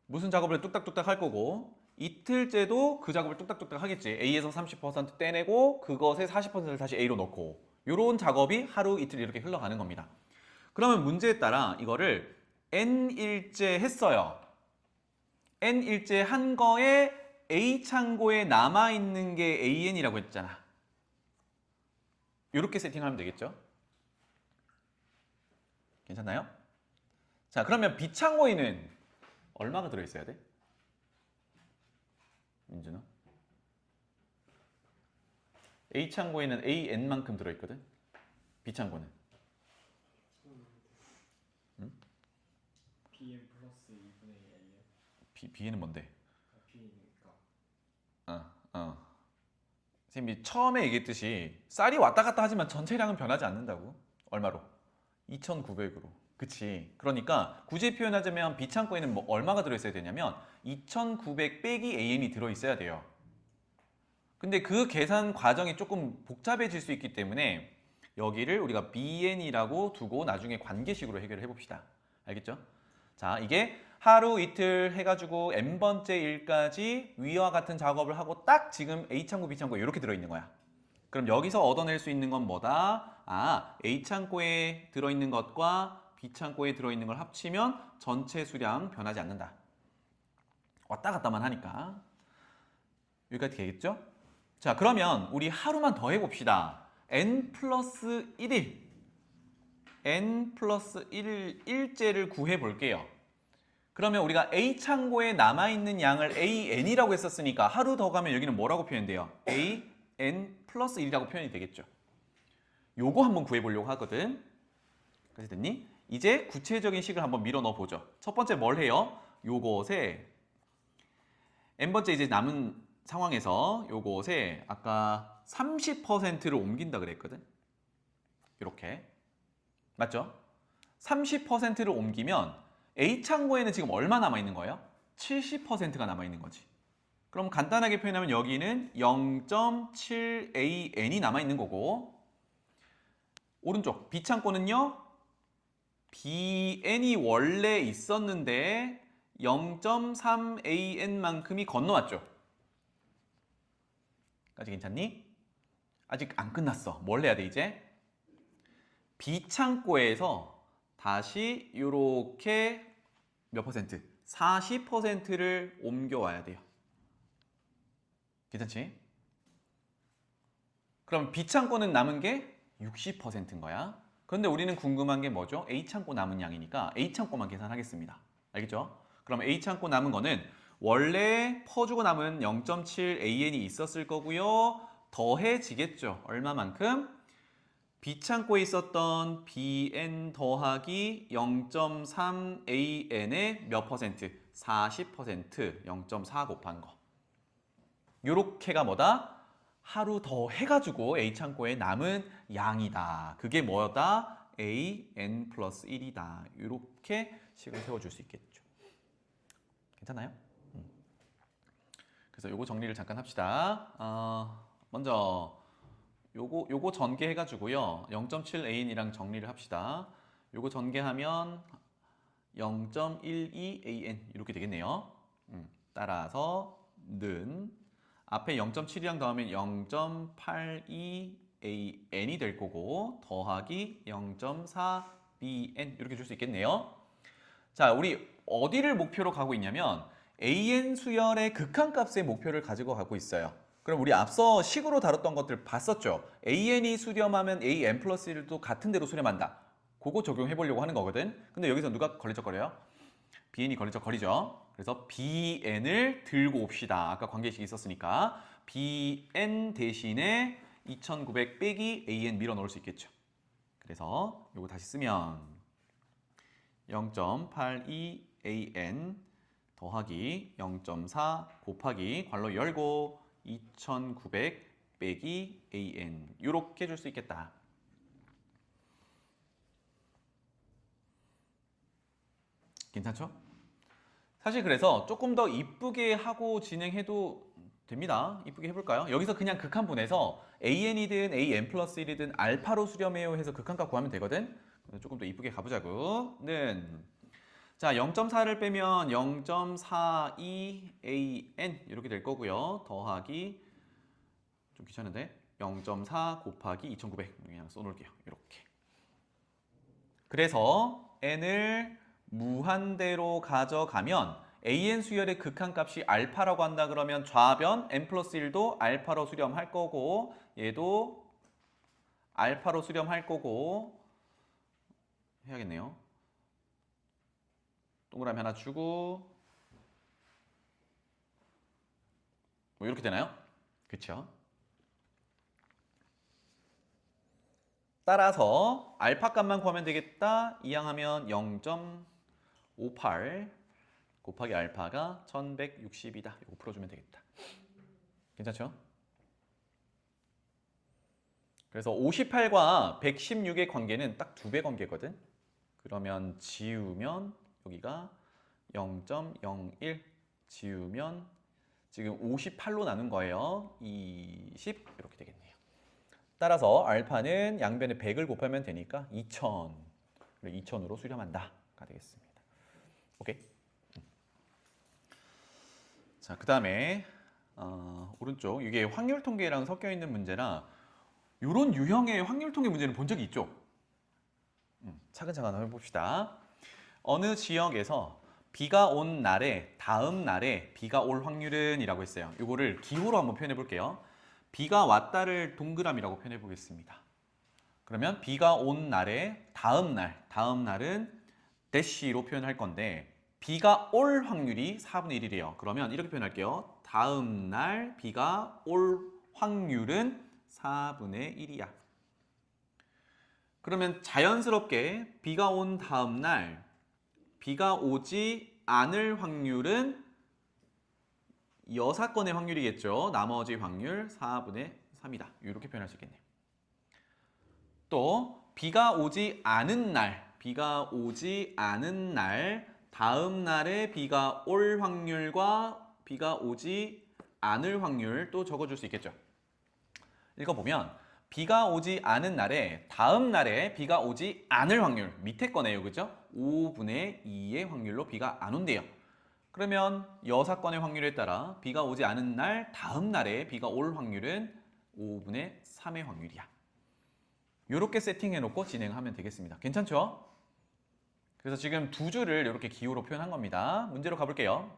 무슨 작업을 뚝딱뚝딱 할 거고 이틀째도 그 작업을 뚝딱뚝딱 하겠지. A에서 30% 떼내고 그것의 40%를 다시 A로 넣고 이런 작업이 하루 이틀 이렇게 흘러가는 겁니다. 그러면 문제에 따라 이거를 N일째 했어요. N일째 한 거에 A 창고에 남아있는 게 AN이라고 했잖아. 이렇게 세팅하면 되겠죠? 괜찮나요? 자, 그러면 B 창고에는 얼마가 들어있어야 돼? 민준아? A 창고에는 AN만큼 들어있거든? B 창고는? 응? BN 플러스 2분의 1이요? B는 뭔데? B니까 선생님이 처음에 얘기했듯이 쌀이 왔다 갔다 하지만 전체량은 변하지 않는다고. 얼마로? 2,900으로. 그치. 그러니까 굳이 표현하자면 B 창고에는 뭐 얼마가 들어있어야 되냐면 2,900 빼기 AN이 들어있어야 돼요. 근데 그 계산 과정이 조금 복잡해질 수 있기 때문에 여기를 우리가 BN이라고 두고 나중에 관계식으로 해결을 해봅시다. 알겠죠? 자, 이게 하루 이틀 해가지고 n번째 일까지 위와 같은 작업을 하고 딱 지금 A창고, B창고에 이렇게 들어있는 거야. 그럼 여기서 얻어낼 수 있는 건 뭐다? A창고에 들어있는 것과 B창고에 들어있는 걸 합치면 전체 수량 변하지 않는다. 왔다 갔다만 하니까. 여기까지 되겠죠? 자, 그러면 우리 하루만 더 해봅시다. N 플러스 1일. N 플러스 1일째를 구해볼게요. 그러면 우리가 A창고에 남아있는 양을 AN이라고 했었으니까 하루 더 가면 여기는 뭐라고 표현돼요? AN 플러스 1이라고 표현이 되겠죠. 요거 한번 구해보려고 하거든. 그래서 됐니? 이제 구체적인 식을 한번 밀어 넣어보죠. 첫 번째 뭘 해요? 요것에 n번째 이제 남은 상황에서 요것에 아까 30%를 옮긴다 그랬거든. 이렇게. 맞죠? 30%를 옮기면 A창고에는 지금 얼마 남아있는 거예요? 70%가 남아있는 거지. 그럼 간단하게 표현하면 여기는 0.7AN이 남아있는 거고 오른쪽 B창고는요. BN이 원래 있었는데 0.3AN만큼이 건너왔죠. 까지 괜찮니? 아직 안 끝났어. 뭘 해야 돼 이제? B창고에서 다시 이렇게 몇 퍼센트? 40%를 옮겨와야 돼요. 괜찮지? 그럼 B창고는 남은 게 60%인 거야. 그런데 우리는 궁금한 게 뭐죠? A창고 남은 양이니까 A창고만 계산하겠습니다. 알겠죠? 그럼 A창고 남은 거는 원래 퍼주고 남은 0.7AN이 있었을 거고요. 더해지겠죠. 얼마만큼? B창고에 있었던 BN 더하기 0.3AN의 몇 퍼센트? 40%, 0.4 곱한 거. 요렇게가 뭐다? 하루 더 해가지고 A창고에 남은 양이다. 그게 뭐다? AN 플러스 1이다. 이렇게 식을 세워줄 수 있겠죠. 괜찮아요? 그래서 요거 정리를 잠깐 합시다. 먼저 요거 전개해가지고요. 0.7AN이랑 정리를 합시다. 요거 전개하면 0.12AN 이렇게 되겠네요. 따라서 는 앞에 0.7이랑 더하면 0.82AN이 될 거고 더하기 0.4BN 이렇게 줄 수 있겠네요. 자, 우리 어디를 목표로 가고 있냐면 AN 수열의 극한값의 목표를 가지고 가고 있어요. 그럼 우리 앞서 식으로 다뤘던 것들 봤었죠? AN이 수렴하면 AN 플러스 1도 같은 대로 수렴한다. 그거 적용해 보려고 하는 거거든. 근데 여기서 누가 걸리적거려요? BN이 걸리적거리죠. 그래서 BN을 들고 옵시다. 아까 관계식이 있었으니까 BN 대신에 2900 빼기 AN 밀어 넣을 수 있겠죠. 그래서 이거 다시 쓰면 0.82AN 더하기 0.4 곱하기 괄호 열고 2900 빼기 AN 이렇게 줄 수 있겠다. 괜찮죠? 사실 그래서 조금 더 이쁘게 하고 진행해도 됩니다. 이쁘게 해볼까요? 여기서 그냥 극한분해서 AN이든 AN 플러스 1이든 알파로 수렴해요 해서 극한값 구하면 되거든? 조금 더 이쁘게 가보자고. 는 자, 0.4를 빼면 0.42an 이렇게 될 거고요. 더하기 좀 귀찮은데 0.4 곱하기 2900 그냥 써놓을게요. 이렇게. 그래서 n을 무한대로 가져가면 an 수열의 극한값이 알파라고 한다 그러면 좌변 n 플러스 1도 알파로 수렴할 거고 얘도 알파로 수렴할 거고 해야겠네요. 동그라미 하나 주고 뭐 이렇게 되나요? 그렇죠? 따라서 알파 값만 구하면 되겠다. 이항하면 0.58 곱하기 알파가 1160이다. 이거 풀어주면 되겠다. 괜찮죠? 그래서 58과 116의 관계는 딱 2배 관계거든. 그러면 지우면 여기가 0.01 지우면 지금 58로 나눈 거예요. 20 이렇게 되겠네요. 따라서 알파는 양변에 100을 곱하면 되니까 2000. 2000으로 수렴한다가 되겠습니다. 오케이. 자, 그 다음에 오른쪽 이게 확률 통계랑 섞여 있는 문제라 이런 유형의 확률 통계 문제는 본 적이 있죠? 차근차근 한번 해봅시다. 어느 지역에서 비가 온 날에 다음 날에 비가 올 확률은 이라고 했어요. 이거를 기호로 한번 표현해 볼게요. 비가 왔다를 동그라미라고 표현해 보겠습니다. 그러면 비가 온 날에 다음 날은 대시로 표현할 건데 비가 올 확률이 4분의 1이래요. 그러면 이렇게 표현할게요. 다음 날 비가 올 확률은 4분의 1이야. 그러면 자연스럽게 비가 온 다음 날 비가 오지 않을 확률은 여사건의 확률이겠죠. 나머지 확률 4분의 3이다. 이렇게 표현할 수 있겠네요. 또 비가 오지 않은 날 다음 날에 비가 올 확률과 비가 오지 않을 확률 또 적어줄 수 있겠죠. 읽어보면 비가 오지 않은 날에 다음 날에 비가 오지 않을 확률 밑에 거네요. 그죠? 5분의 2의 확률로 비가 안 온대요. 그러면 여사건의 확률에 따라 비가 오지 않은 날 다음 날에 비가 올 확률은 5분의 3의 확률이야. 이렇게 세팅해 놓고 진행하면 되겠습니다. 괜찮죠? 그래서 지금 두 줄을 이렇게 기호로 표현한 겁니다. 문제로 가볼게요.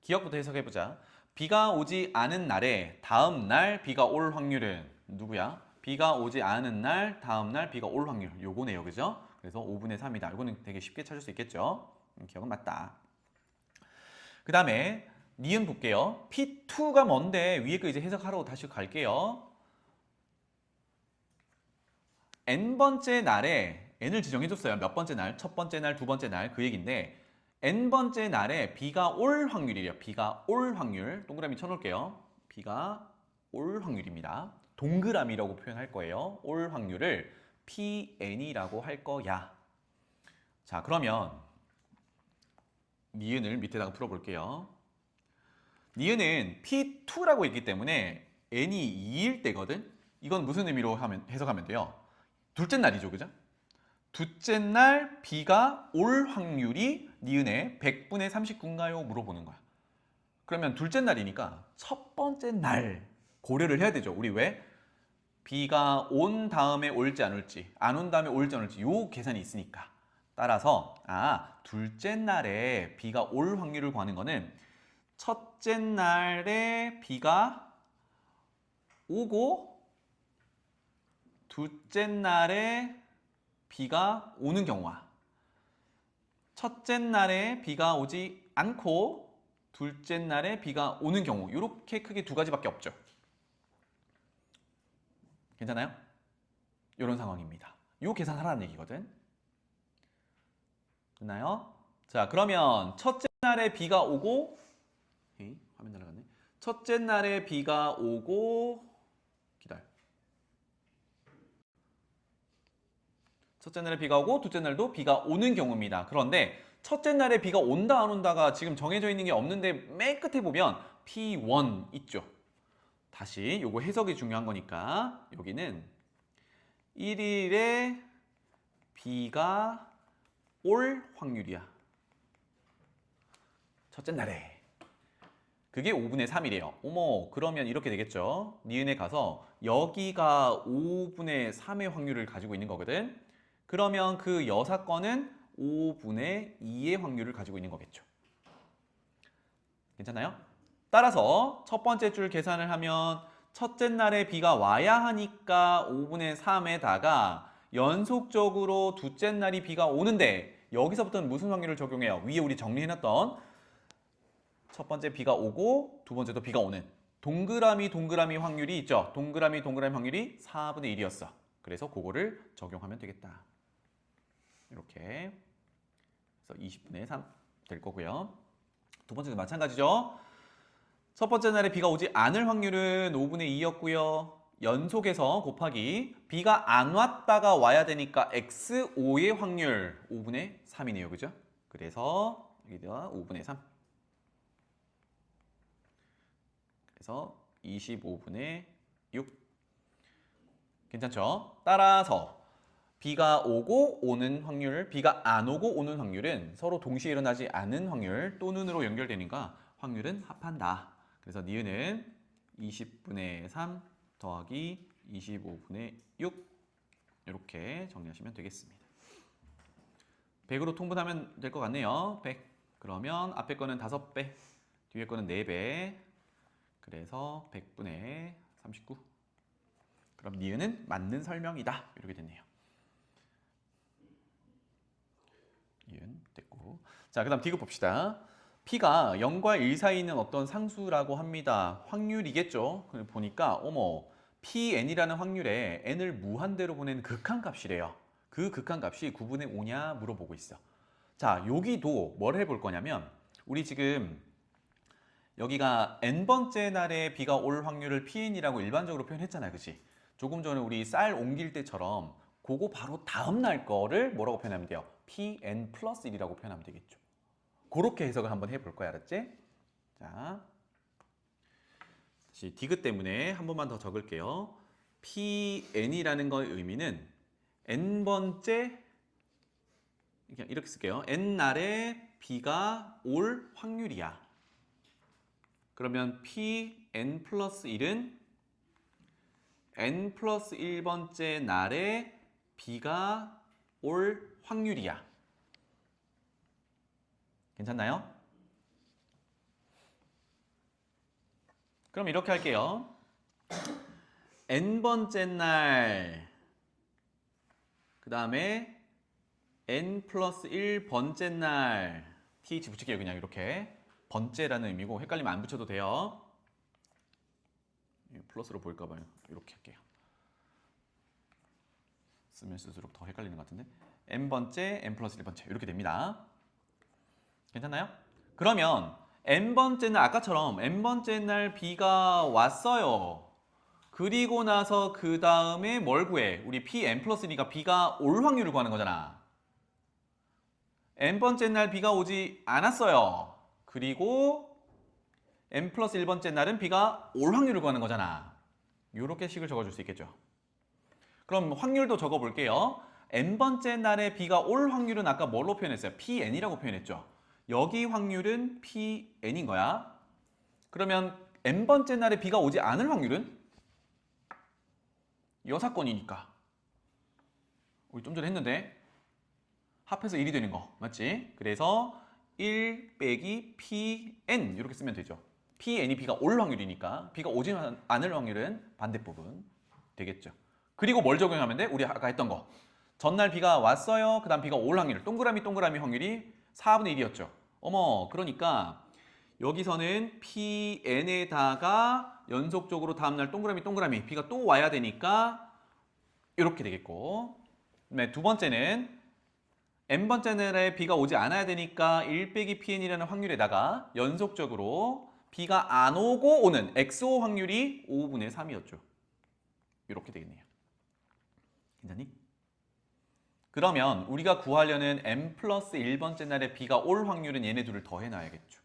기억부터 해석해보자. 비가 오지 않은 날에 다음 날 비가 올 확률은 누구야? 비가 오지 않은 날 다음 날 비가 올 확률 요거네요. 그죠? 그래서 5분의 3이다. 이거는 되게 쉽게 찾을 수 있겠죠? 기억은 맞다. 그 다음에 니은 볼게요. P2가 뭔데 위에 거 이제 해석하러 다시 갈게요. n번째 날에 n을 지정해줬어요. 몇 번째 날? 첫 번째 날, 두 번째 날 그 얘기인데 n번째 날에 비가 올 확률이래요. 비가 올 확률 동그라미 쳐놓을게요. 비가 올 확률입니다. 동그라미라고 표현할 거예요. 올 확률을 PN이라고 할 거야. 자, 그러면 니은을 밑에다가 풀어볼게요. 니은은 P2라고 있기 때문에 n이 2일 때거든. 이건 무슨 의미로 해석하면 돼요? 둘째 날이죠, 그죠? 둘째 날 비가 올 확률이 니은에 100분의 39인가요? 물어보는 거야. 그러면 둘째 날이니까 첫 번째 날 고려를 해야 되죠. 우리 왜? 비가 온 다음에 올지 안 올지, 안 온 다음에 올지 안 올지 요 계산이 있으니까. 따라서 둘째 날에 비가 올 확률을 구하는 거는 첫째 날에 비가 오고 둘째 날에 비가 오는 경우와 첫째 날에 비가 오지 않고 둘째 날에 비가 오는 경우 이렇게 크게 두 가지밖에 없죠. 괜찮아요? 이런 상황입니다. 요 계산하라는 얘기거든. 됐나요? 자, 그러면 첫째 날에 비가 오고 에이, 화면 날아갔네. 첫째 날에 비가 오고 기다려. 첫째 날에 비가 오고 둘째 날도 비가 오는 경우입니다. 그런데 첫째 날에 비가 온다 안 온다가 지금 정해져 있는 게 없는데 맨 끝에 보면 P1 있죠. 다시 요거 해석이 중요한 거니까 여기는 1일에 비가 올 확률이야. 첫째 날에. 그게 5분의 3이래요. 어머, 그러면 이렇게 되겠죠. 니은에 가서 여기가 5분의 3의 확률을 가지고 있는 거거든. 그러면 그 여사건은 5분의 2의 확률을 가지고 있는 거겠죠. 괜찮나요? 따라서 첫 번째 줄 계산을 하면 첫째 날에 비가 와야 하니까 5분의 3에다가 연속적으로 둘째 날이 비가 오는데 여기서부터는 무슨 확률을 적용해요? 위에 우리 정리해놨던 첫 번째 비가 오고 두 번째도 비가 오는 동그라미 확률이 있죠. 동그라미 확률이 4분의 1이었어. 그래서 그거를 적용하면 되겠다. 이렇게 그래서 20분의 3 될 거고요. 두 번째도 마찬가지죠. 첫 번째 날에 비가 오지 않을 확률은 5분의 2였고요. 연속해서 곱하기 비가 안 왔다가 와야 되니까 X5의 확률 5분의 3이네요. 그죠? 그래서 여기다 5분의 3. 그래서 25분의 6. 괜찮죠? 따라서 비가 오고 오는 확률, 비가 안 오고 오는 확률은 서로 동시에 일어나지 않은 확률 또 눈으로 연결되니까 확률은 합한다. 그래서 니은은 20분의 3 더하기 25분의 6 이렇게 정리하시면 되겠습니다. 100으로 통분하면 될 것 같네요. 100. 그러면 앞에 거는 5배, 뒤에 거는 4배. 그래서 100분의 39. 그럼 니은은 맞는 설명이다. 이렇게 됐네요. 니은 됐고. 자, 그 다음 디귿 봅시다. P가 0과 1 사이에 있는 어떤 상수라고 합니다. 확률이겠죠. 보니까 어머 Pn이라는 확률에 n을 무한대로 보내는 극한값이래요. 그 극한값이 9분의 5냐 물어보고 있어. 자, 여기도 뭘 해볼 거냐면 우리 지금 여기가 n번째 날에 비가 올 확률을 Pn이라고 일반적으로 표현했잖아요. 그치? 조금 전에 우리 쌀 옮길 때처럼 그거 바로 다음 날 거를 뭐라고 표현하면 돼요? Pn 플러스 1이라고 표현하면 되겠죠. 그렇게 해석을 한번 해볼 거야. 알았지? 자, 다시 디귿 때문에 한 번만 더 적을게요. Pn이라는 거의 의미는 n번째 그냥 이렇게 쓸게요. n날에 비가 올 확률이야. 그러면 Pn 플러스 1은 n 플러스 1번째 날에 비가 올 확률이야. 괜찮나요? 그럼 이렇게 할게요. n번째 날, 그 다음에 n 플러스 1번째 날, th 붙일게요. 그냥 이렇게. 번째라는 의미고 헷갈리면 안 붙여도 돼요. 플러스로 보일까 봐요. 이렇게 할게요. 쓰면 쓸수록 더 헷갈리는 것 같은데. n번째, n 플러스 1번째 이렇게 됩니다. 괜찮나요? 그러면 n번째 날 아까처럼 n번째 날 비가 왔어요. 그리고 나서 그 다음에 뭘 구해? 우리 Pn 플러스 1이니까 비가 올 확률을 구하는 거잖아. n번째 날 비가 오지 않았어요. 그리고 n 플러스 1번째 날은 비가 올 확률을 구하는 거잖아. 이렇게 식을 적어줄 수 있겠죠. 그럼 확률도 적어볼게요. n번째 날에 비가 올 확률은 아까 뭘로 표현했어요? Pn이라고 표현했죠. 여기 확률은 Pn인 거야. 그러면 n번째 날에 비가 오지 않을 확률은? 여사건이니까. 우리 좀 전에 했는데 합해서 1이 되는 거 맞지? 그래서 1 빼기 Pn 이렇게 쓰면 되죠. Pn이 비가 올 확률이니까 비가 오지 않을 확률은 반대부분 되겠죠. 그리고 뭘 적용하면 돼? 우리 아까 했던 거. 전날 비가 왔어요. 그 다음 비가 올 확률. 동그라미 확률이 4분의 1이었죠. 어머, 그러니까 여기서는 Pn에다가 연속적으로 다음날 동그라미 비가 또 와야 되니까 이렇게 되겠고, 그다음에 두 번째는 n번째 날에 비가 오지 않아야 되니까 1 빼기 Pn이라는 확률에다가 연속적으로 비가 안 오고 오는 XO 확률이 5분의 3이었죠. 이렇게 되겠네요. 괜찮니? 그러면 우리가 구하려는 n 플러스 1번째 날에 비가 올 확률은 얘네 둘을 더해놔야겠죠.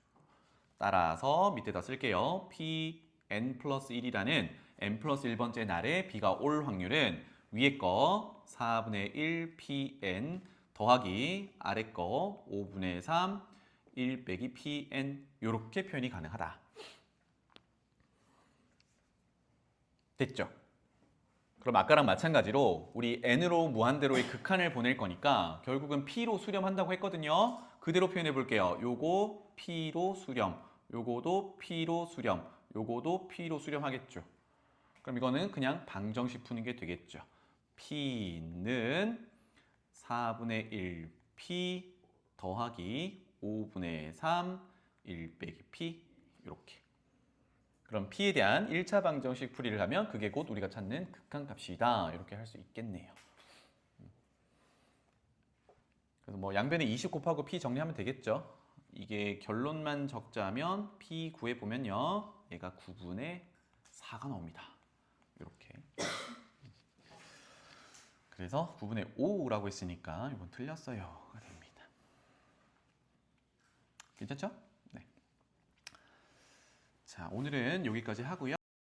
따라서 밑에다 쓸게요. Pn 플러스 1이라는 n 플러스 1번째 날에 비가 올 확률은 위에 거 4분의 1 pn 더하기 아래 거 5분의 3 1 빼기 pn 이렇게 표현이 가능하다. 됐죠? 그럼 아까랑 마찬가지로 우리 n으로 무한대로의 극한을 보낼 거니까 결국은 p로 수렴한다고 했거든요. 그대로 표현해 볼게요. 요거 p로 수렴, 요거도 p로 수렴, 요거도 p로 수렴하겠죠. 그럼 이거는 그냥 방정식 푸는 게 되겠죠. p는 4분의 1 p 더하기 5분의 3 1 빼기 p 이렇게. 그럼 p에 대한 1차 방정식 풀이를 하면 그게 곧 우리가 찾는 극한값이다. 이렇게 할 수 있겠네요. 그래서 뭐 양변에 20 곱하고 p 정리하면 되겠죠. 이게 결론만 적자면 p 구해 보면요. 얘가 9분의 4가 나옵니다. 이렇게. 그래서 9분의 5라고 했으니까 이건 틀렸어요가 됩니다. 괜찮죠? 네. 자, 오늘은 여기까지 하고요.